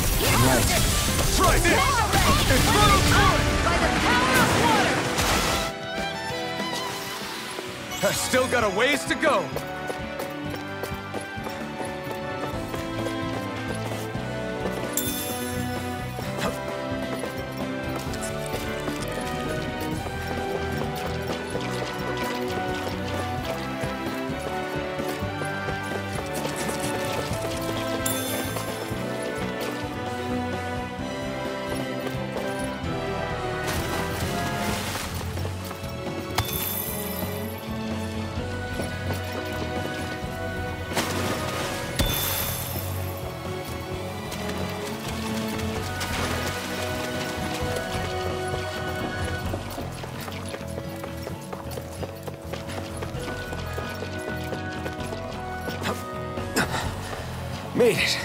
Try this! Infernal turret! By the power of water! I've still got a ways to go! Made it.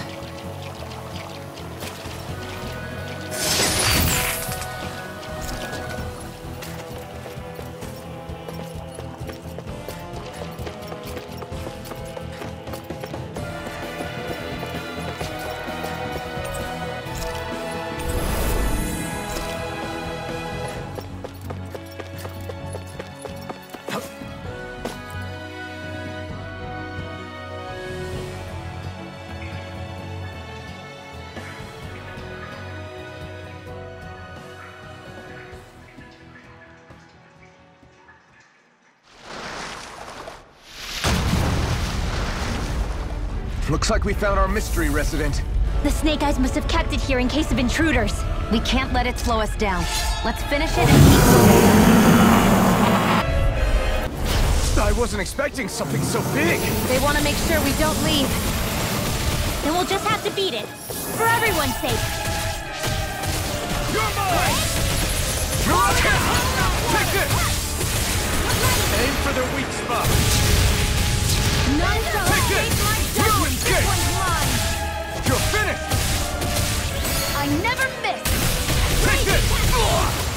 Looks like we found our mystery resident. The Snake Eyes must have kept it here in case of intruders. We can't let it slow us down. Let's finish it and keep moving. I wasn't expecting something so big. They want to make sure we don't leave. Then we'll just have to beat it. For everyone's sake. You're mine! Take this! Aim for their weak spot. None shall escape my judgment! This one's mine! You're finished! I never miss! Take this!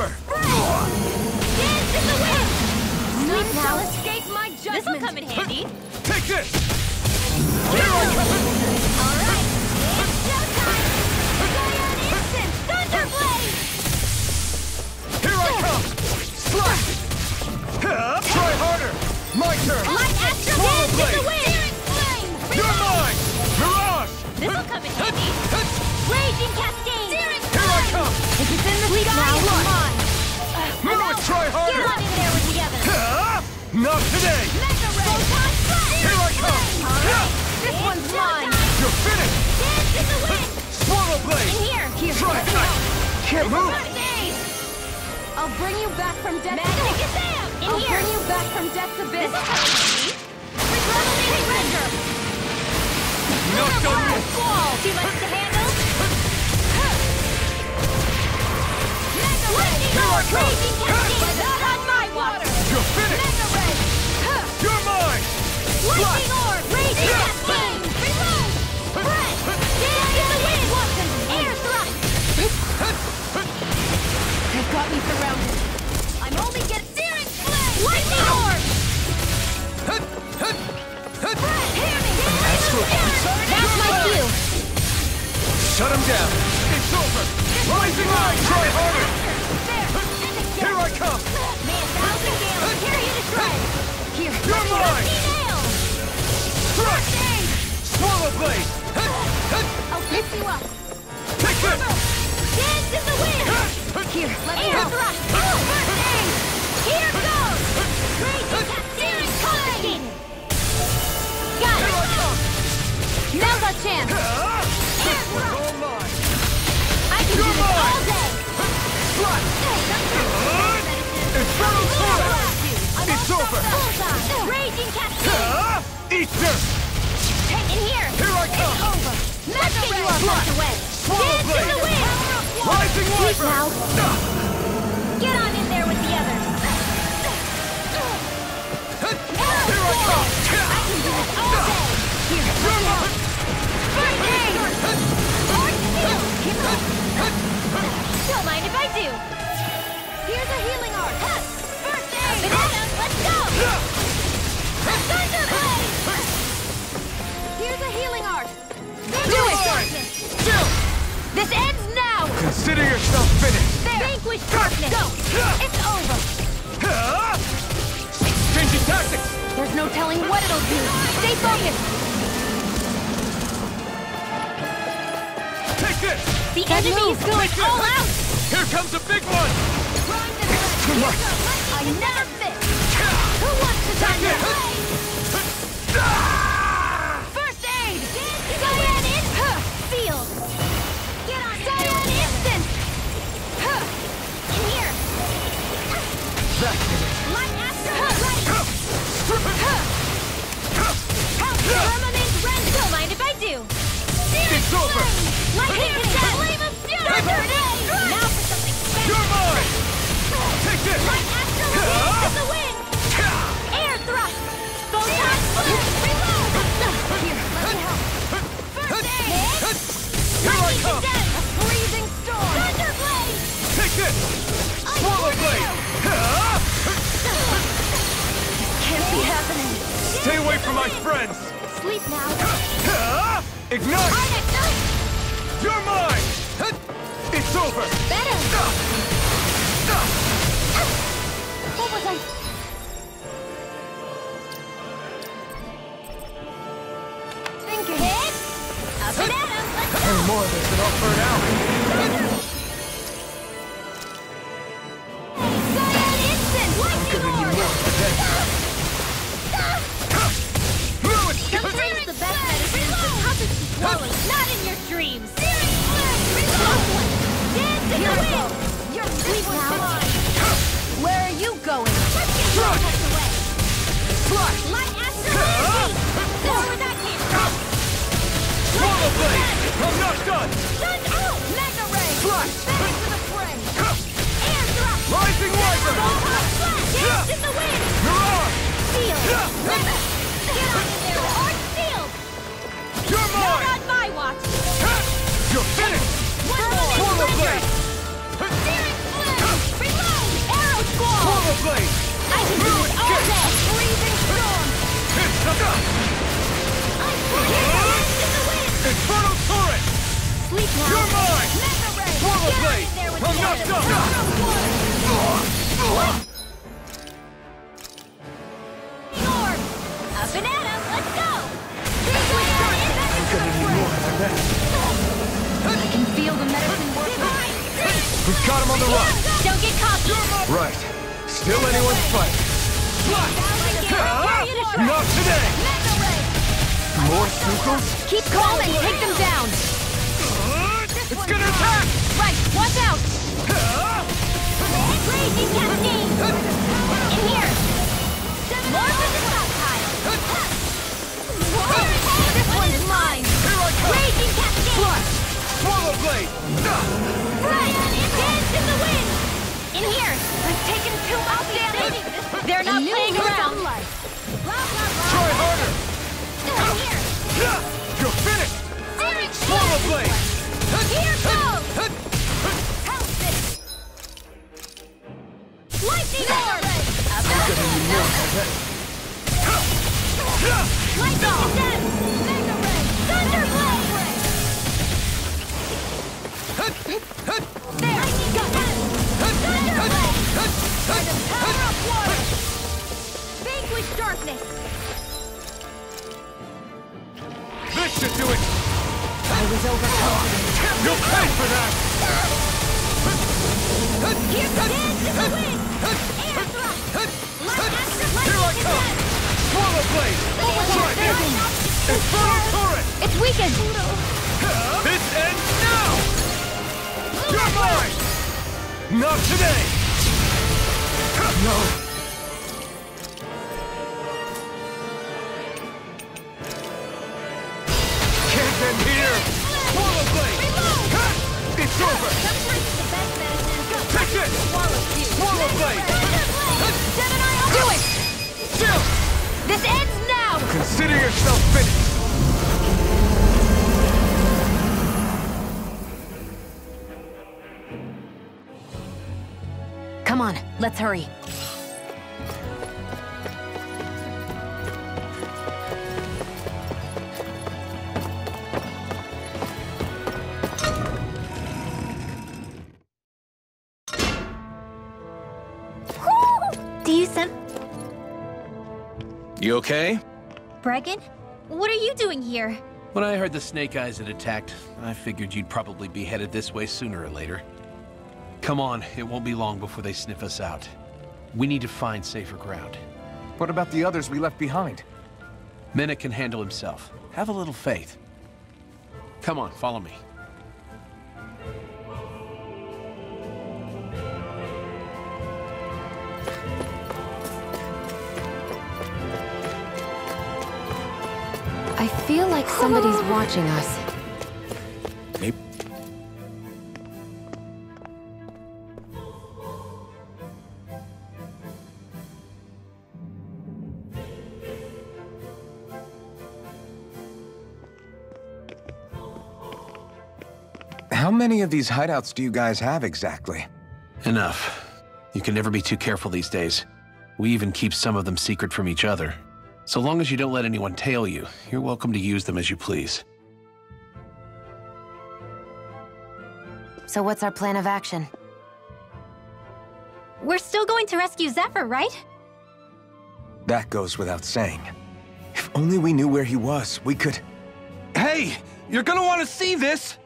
over! Dance in the wind! None shall escape my judgment! This'll come in handy. Take this! Alright, it's showtime! Giant instant thunderblade! Here I come! Slash! Try harder! My turn! Light astral dance in the wind! Searing flame! You're mine! Mirage! This'll come in handy. Raging cascade! Searing Here I flame! come! If it's in the sky, it's mine! Move it, try harder! Get on in there with the others! Not today! Mega ray! Photon blast! Here I come! Alright, this one's mine! You're finished! Dance in the wind! Swallow blade! In here! Try it! Can't move! I'll bring you back from death to Sam! I'll bring you back from death's abyss! Reverberating render! No, don't miss! Squall! Too much to handle? Mega ray! Raging cascade! Not on my water! You're finished! Mega ray! You're mine! Lightning orb! Raging cascade! Reload! Spread! Dance in the wind! Air thrust! They've got me surrounded. I'm only getting searing flame! Lightning orb! Spread! Hear me! That's my cue! Shut him down! It's over! Rising line! Try harder! Here I come! Man, thousand gales! Carry you to shred! Here, You're mine! nail! Strike! Swallow blade! I'll pick you up! Take this! Dance in the wind! Here, let me help! First aid! Here goes! Raging cascade! Confiscated! Got it! Here I come! Now's our chance! Air thrust! All mine! I can do You're this all mine! day! Strike! Infernal sword! It's over! Bullseye! Raging cascade! Eat dirt! In here! Here I come! It's over! Let's get you all knocked away! Swallow Dance in blade! the wind! Rising Sleep wyvern! now! Get on in there with the others! Here I come! I can do this all day! Here, let me help! First aid! Hard steel! Don't mind if I do! Here's a healing art! First aid! Let's go! Thunderblade! Here's a healing art! Do it, darkness! Still! This ends now! Consider yourself finished! There! Vanquish darkness! Go! It's over! Changing tactics! There's no telling what it'll do. Stay focused. Take this! The enemy is going all out! Here comes a big one! It's too much! I never miss! Who wants to die now? First aid! Cyan in! Field! Get on! Cyan instant! In here! That's it! Light astral right! Firmament rend! Don't mind if I do! It's over! Lightning attack! Flame of fury! Now for something special! You're mine! Take this! Light astral dance in the wind! Air thrust! Photon blast! Reload! Here, let me help! First aid! Here I come! A freezing storm! Thunderblade! Take this! Swallow blade! Can't be happening! Stay away from my friends! Sleep now! Ignite! Ignite! You're mine! It's over! Better! What was I... Think ahead! Up and at 'em! Let's go! Any more of this and I'll burn out! Cyan instant! Lightning orb! Sometimes the best medicine is the toughest to swallow, not in your dreams! Dance in the wind! You're sleep now! Where are you going? Let's get your heads away! Light astral energy! Forward that camera! Swallow blade! I'm not done! Sun out! Mega ray! Flash! Back to the fray! Air thrust! Rising wyvern! Photon blast! Dance in the wind! Mirage! Steel! Red! Get on in there! Art steel! You're Not mine! on my watch! You're finished! One more! Swallow blade! Searing flame! Infernal turret! Sleep now. You're mine! Swallow blade! I'm knocked up! Orb! Up and at 'em, let's go! I can feel the medicine working. We've got him on the run! Don't get cocky! Right. Still anyone's fight. Not today! More circles? Keep calm and take them down. It's gonna attack! Right, watch out. Raging cascade! In here! More projectile! This one's mine! Here I come! Raging cascade! Flash! Swallow blade! Right! Dance in the wind! In here! I've taken too much damage. They're not playing around! Try harder! In here! You're finished! Sonic Swallow blade! Here goes! Lightning orb! Light off! Thunder blade! There! Thunder blade! By the power of water! Vanquish darkness! This should do it! I was overconfident. You'll pay for that! Here's the dance in the wind! Air thrust! Light after light! Here I come! Swallow blade! Overdrive! Infernal turret! It's weakened. This ends now! You're mine! Not today! No! Can't end here! Swallow blade! It's over! Take it! Swallow blade! Do it. Still! This ends now. Consider yourself finished! Come on, let's hurry. Do you sense... You okay? Bregan? What are you doing here? When I heard the Snake Eyes had attacked, I figured you'd probably be headed this way sooner or later. Come on, it won't be long before they sniff us out. We need to find safer ground. What about the others we left behind? Menek can handle himself. Have a little faith. Come on, follow me. I feel like somebody's watching us. Maybe. How many of these hideouts do you guys have exactly? Enough. You can never be too careful these days. We even keep some of them secret from each other. So long as you don't let anyone tail you, you're welcome to use them as you please. So what's our plan of action? We're still going to rescue Zephyr, right? That goes without saying. If only we knew where he was, we could... Hey! You're gonna want to see this!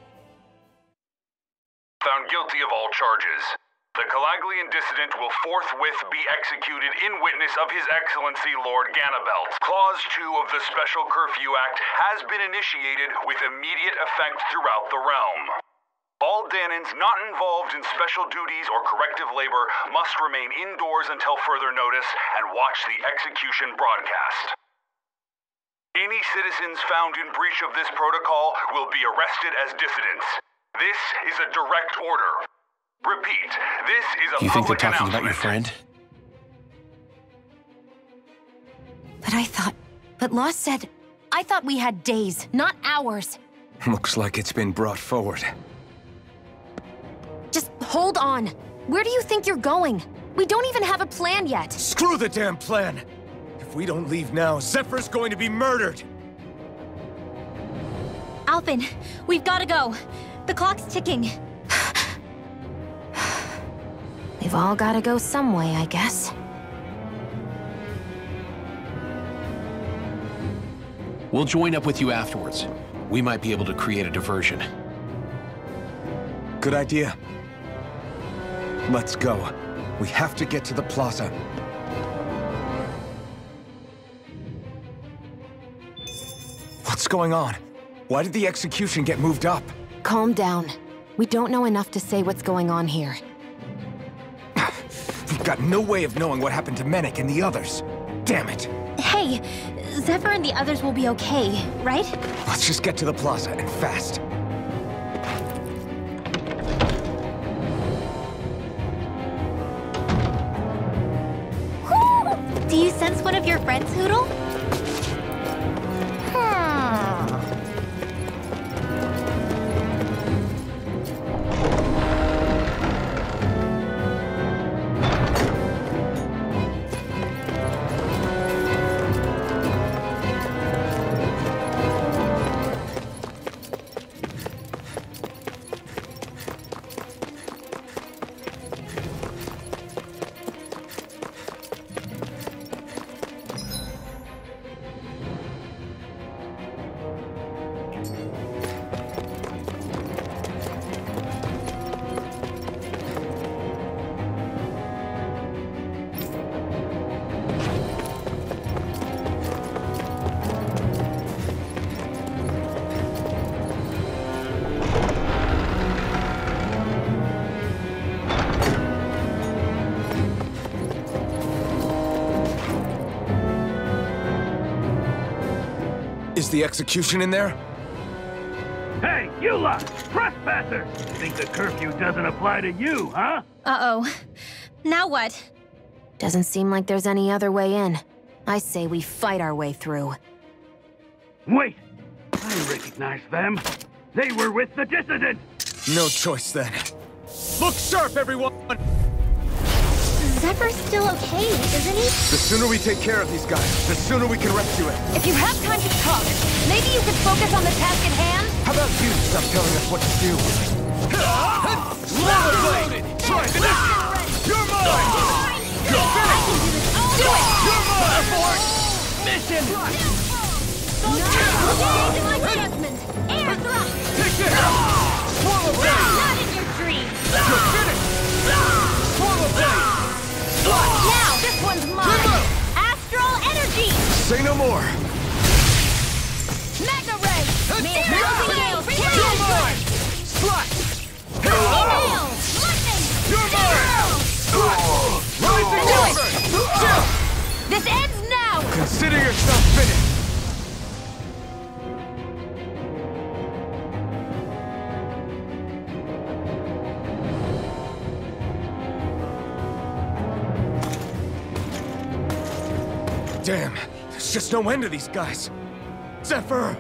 Found guilty of all charges. The Calaglian dissident will forthwith be executed in witness of His Excellency Lord Ganabelt. Clause 2 of the Special Curfew Act has been initiated with immediate effect throughout the realm. All Danans not involved in special duties or corrective labor must remain indoors until further notice and watch the execution broadcast. Any citizens found in breach of this protocol will be arrested as dissidents. This is a direct order. Repeat, this is a You think they're public talking about your announcement. friend? But Lost said... I thought we had days, not hours. Looks like it's been brought forward. Just hold on. Where do you think you're going? We don't even have a plan yet. Screw the damn plan! If If we don't leave now, Zephyr's going to be murdered! Alphen, we've got to go. The clock's ticking. We've all got to go some way, I guess. We'll join up with you afterwards. We might be able to create a diversion. Good idea. Let's go. We have to get to the plaza. What's going on? Why did the execution get moved up? Calm down. We don't know enough to say what's going on here. We've got no way of knowing what happened to Menek and the others. Damn it. Hey, Zephyr and the others will be okay, right? Let's just get to the plaza, and fast. Do you sense one of your friends, Hootle? Is the execution in there? Hey, you lot! Trespassers! Think the curfew doesn't apply to you, huh? Uh-oh. Now what? Doesn't seem like there's any other way in. I say we fight our way through. Wait! I recognize them. They were with the dissident! No choice then. Look sharp, everyone! Zephyr's still okay, isn't he? The sooner we take care of these guys, the sooner we can rescue him. If you have time to talk, maybe you could focus on the task at hand? How about you stop telling us what to do? Loaded! Try this! You're mine! Do it! You're mine! Mission! Engaging like Desmond! Air thrust! Take this! Swallow blade! Not in your dreams! You're finished! Swallow blade! Now, this one's mine! Astral energy! Say no more! Mega ray! You're mine! Slash! Lightning! You're mine! Rising over! This ends now! Consider yourself finished! Damn, there's just no end to these guys. Zephyr!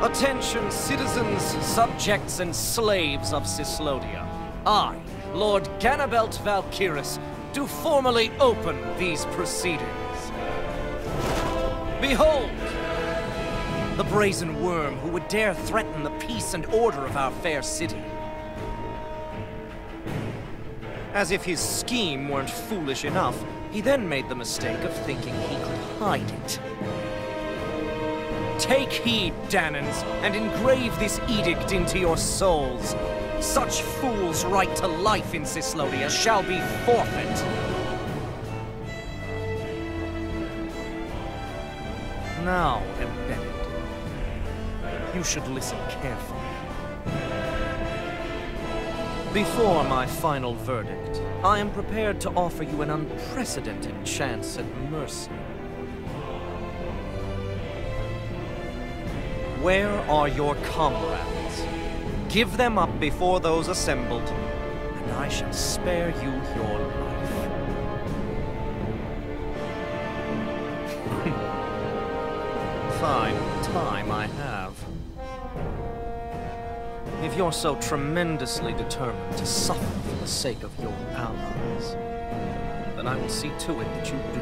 Attention, citizens, subjects, and slaves of Cyslodia. I, Lord Ganabelt Valkyris, do formally open these proceedings. Behold! The brazen worm who would dare threaten the peace and order of our fair city. As if his scheme weren't foolish enough, he then made the mistake of thinking he could hide it. Take heed, Danans, and engrave this edict into your souls. Such fools' right to life in Cyslodia shall be forfeit. Now, embedded, you should listen carefully. Before my final verdict, I am prepared to offer you an unprecedented chance at mercy. Where are your comrades? Give them up before those assembled, and I shall spare you your life. Fine time I have. If you're so tremendously determined to suffer for the sake of your allies, then I will see to it that you do.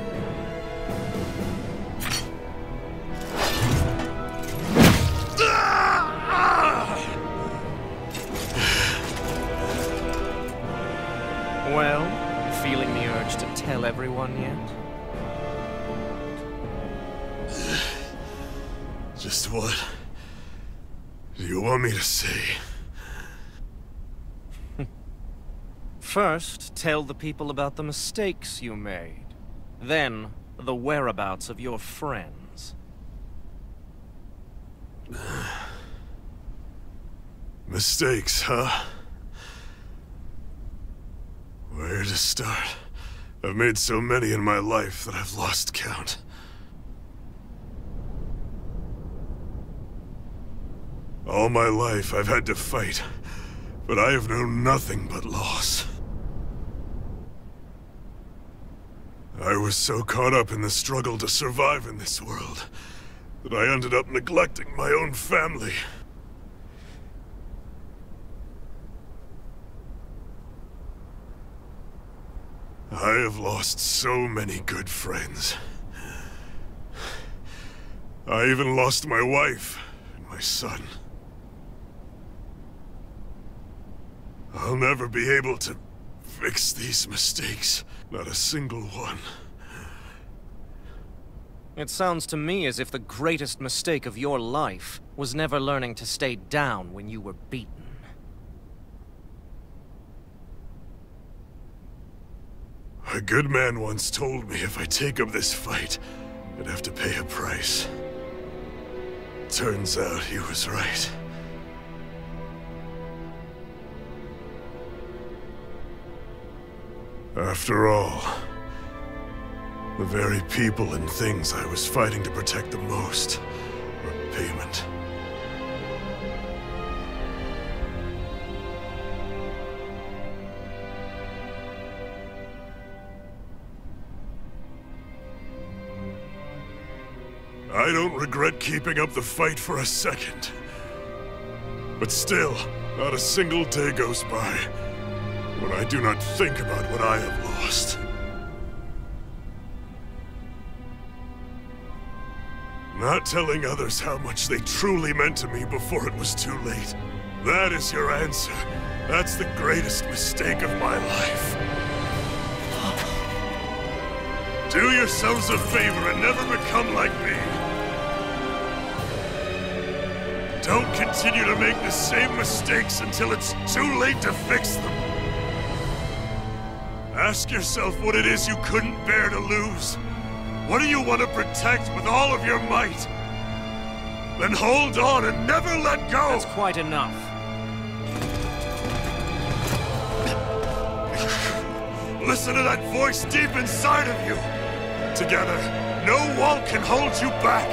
Well, feeling the urge to tell everyone yet? Just what do you want me to say? First, tell the people about the mistakes you made. Then, the whereabouts of your friends. Mistakes, huh? Where to start? I've made so many in my life that I've lost count. All my life I've had to fight, but I have known nothing but loss. I was so caught up in the struggle to survive in this world that I ended up neglecting my own family. I have lost so many good friends. I even lost my wife and my son. I'll never be able to fix these mistakes. Not a single one. It sounds to me as if the greatest mistake of your life was never learning to stay down when you were beaten. A good man once told me if I take up this fight, I'd have to pay a price. Turns out he was right. After all, the very people and things I was fighting to protect the most were payment. I don't regret keeping up the fight for a second. But still, not a single day goes by when I do not think about what I have lost. Not telling others how much they truly meant to me before it was too late. That is your answer. That's the greatest mistake of my life. Do yourselves a favor and never become like me. Don't continue to make the same mistakes until it's too late to fix them. Ask yourself what it is you couldn't bear to lose. What do you want to protect with all of your might? Then hold on and never let go! That's quite enough. Listen to that voice deep inside of you. Together, no wall can hold you back.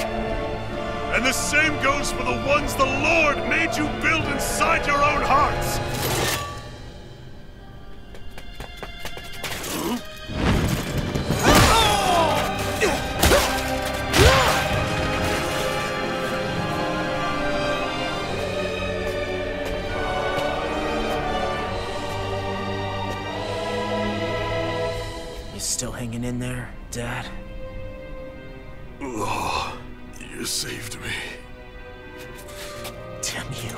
And the same goes for the ones the Lord made you build inside your own hearts. You still hanging in there, Dad? Oh, you saved me. Damn you.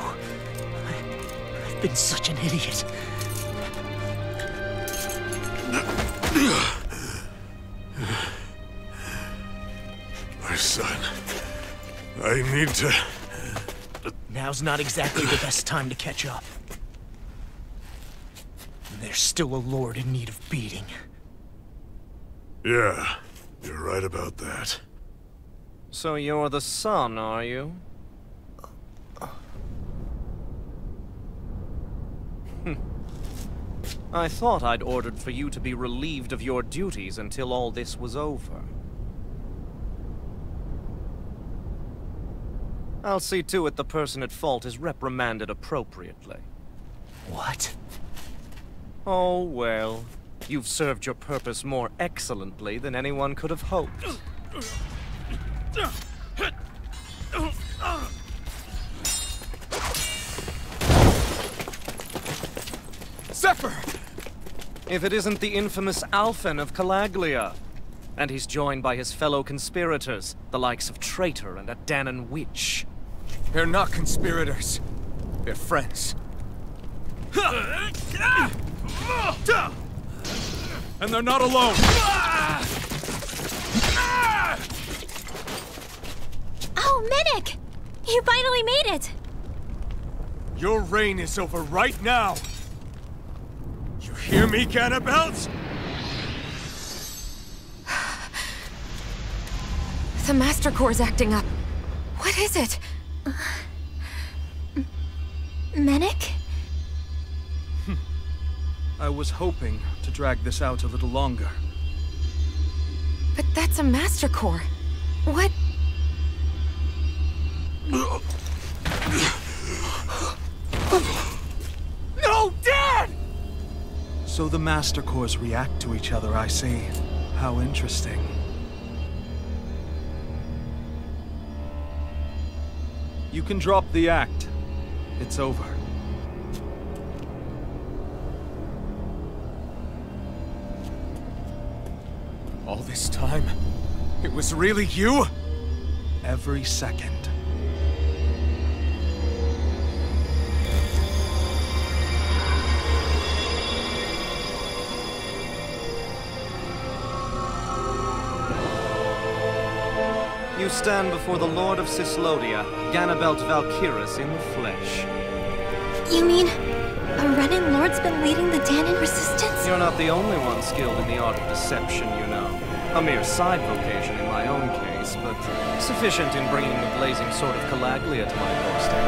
I've been such an idiot. My son, I need to... Now's not exactly the best time to catch up. There's still a lord in need of beating. Yeah, you're right about that. So you're the son, are you? I thought I'd ordered for you to be relieved of your duties until all this was over. I'll see to it the person at fault is reprimanded appropriately. What? Oh, well. You've served your purpose more excellently than anyone could have hoped. Zephyr! If it isn't the infamous Alphen of Calaglia. And he's joined by his fellow conspirators, the likes of Traitor and a Danon Witch. They're not conspirators. They're friends. And they're not alone! Oh, Medic! You finally made it! Your reign is over right now! You hear me, Cannibals? The Master Core's acting up. What is it? Medic? I was hoping to drag this out a little longer. But that's a Master Core. What? No, Dad! So the Master Cores react to each other, I see. How interesting. You can drop the act. It's over. All this time, it was really you? Every second. You stand before the Lord of Cyslodia, Ganabelt Valkyris in the flesh. You mean a running lord's been leading the Danon resistance? You're not the only one skilled in the art of deception, you know. A mere side vocation in my own case, but sufficient in bringing the blazing sword of Calaglia to my doorstep.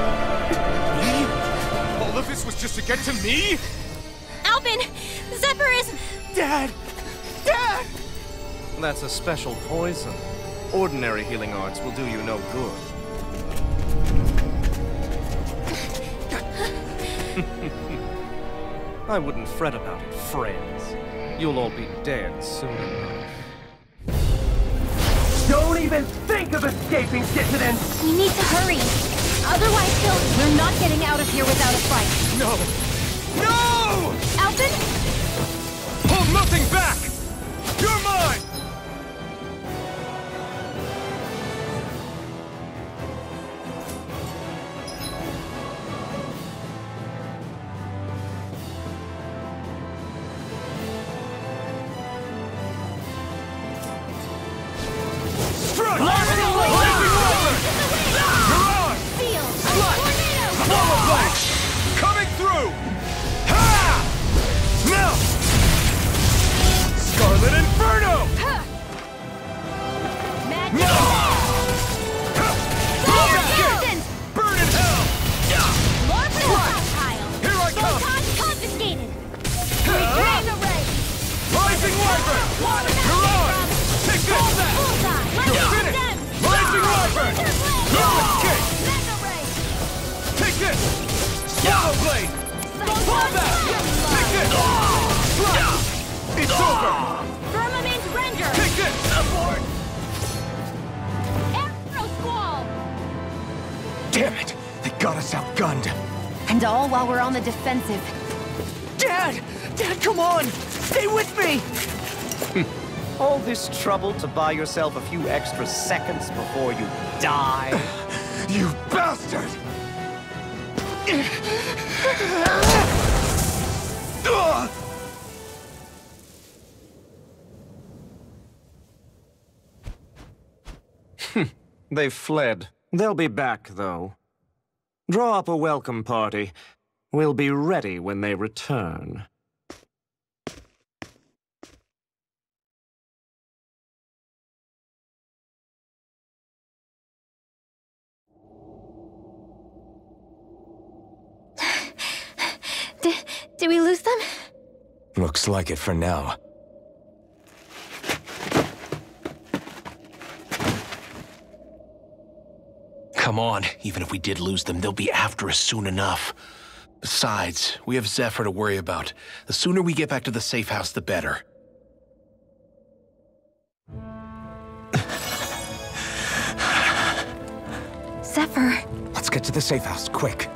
Me? All of this was just to get to me? Alvin! Zephyr is... Dad! Dad! That's a special poison. Ordinary healing arts will do you no good. I wouldn't fret about it, friends. You'll all be dead soon enough. Don't even think of escaping, dissidents! We need to hurry. Otherwise, we're not getting out of here without a fight. No! No! Alvin? Hold nothing back! You're mine! Coming through! Ha! Now! Scarlet Inferno! Burn in hell! Here I come! Confiscated! Rising Wyvern! You're on! Take this! You're finished! Rising Wyvern! No escape! Take this! Swallow Blade! Hold that! Take this! Slap! It's over! Firmament Render! Take this! Abort! Arrow Squall! Damn it! They got us outgunned. And all while we're on the defensive. Dad! Dad, come on! Stay with me! All this trouble to buy yourself a few extra seconds before you die? You bastard! They've fled. They'll be back, though. Draw up a welcome party. We'll be ready when they return. Did we lose them? Looks like it for now. Come on, even if we did lose them, they'll be after us soon enough. Besides, we have Zephyr to worry about. The sooner we get back to the safe house, the better. Zephyr. Let's get to the safe house, quick.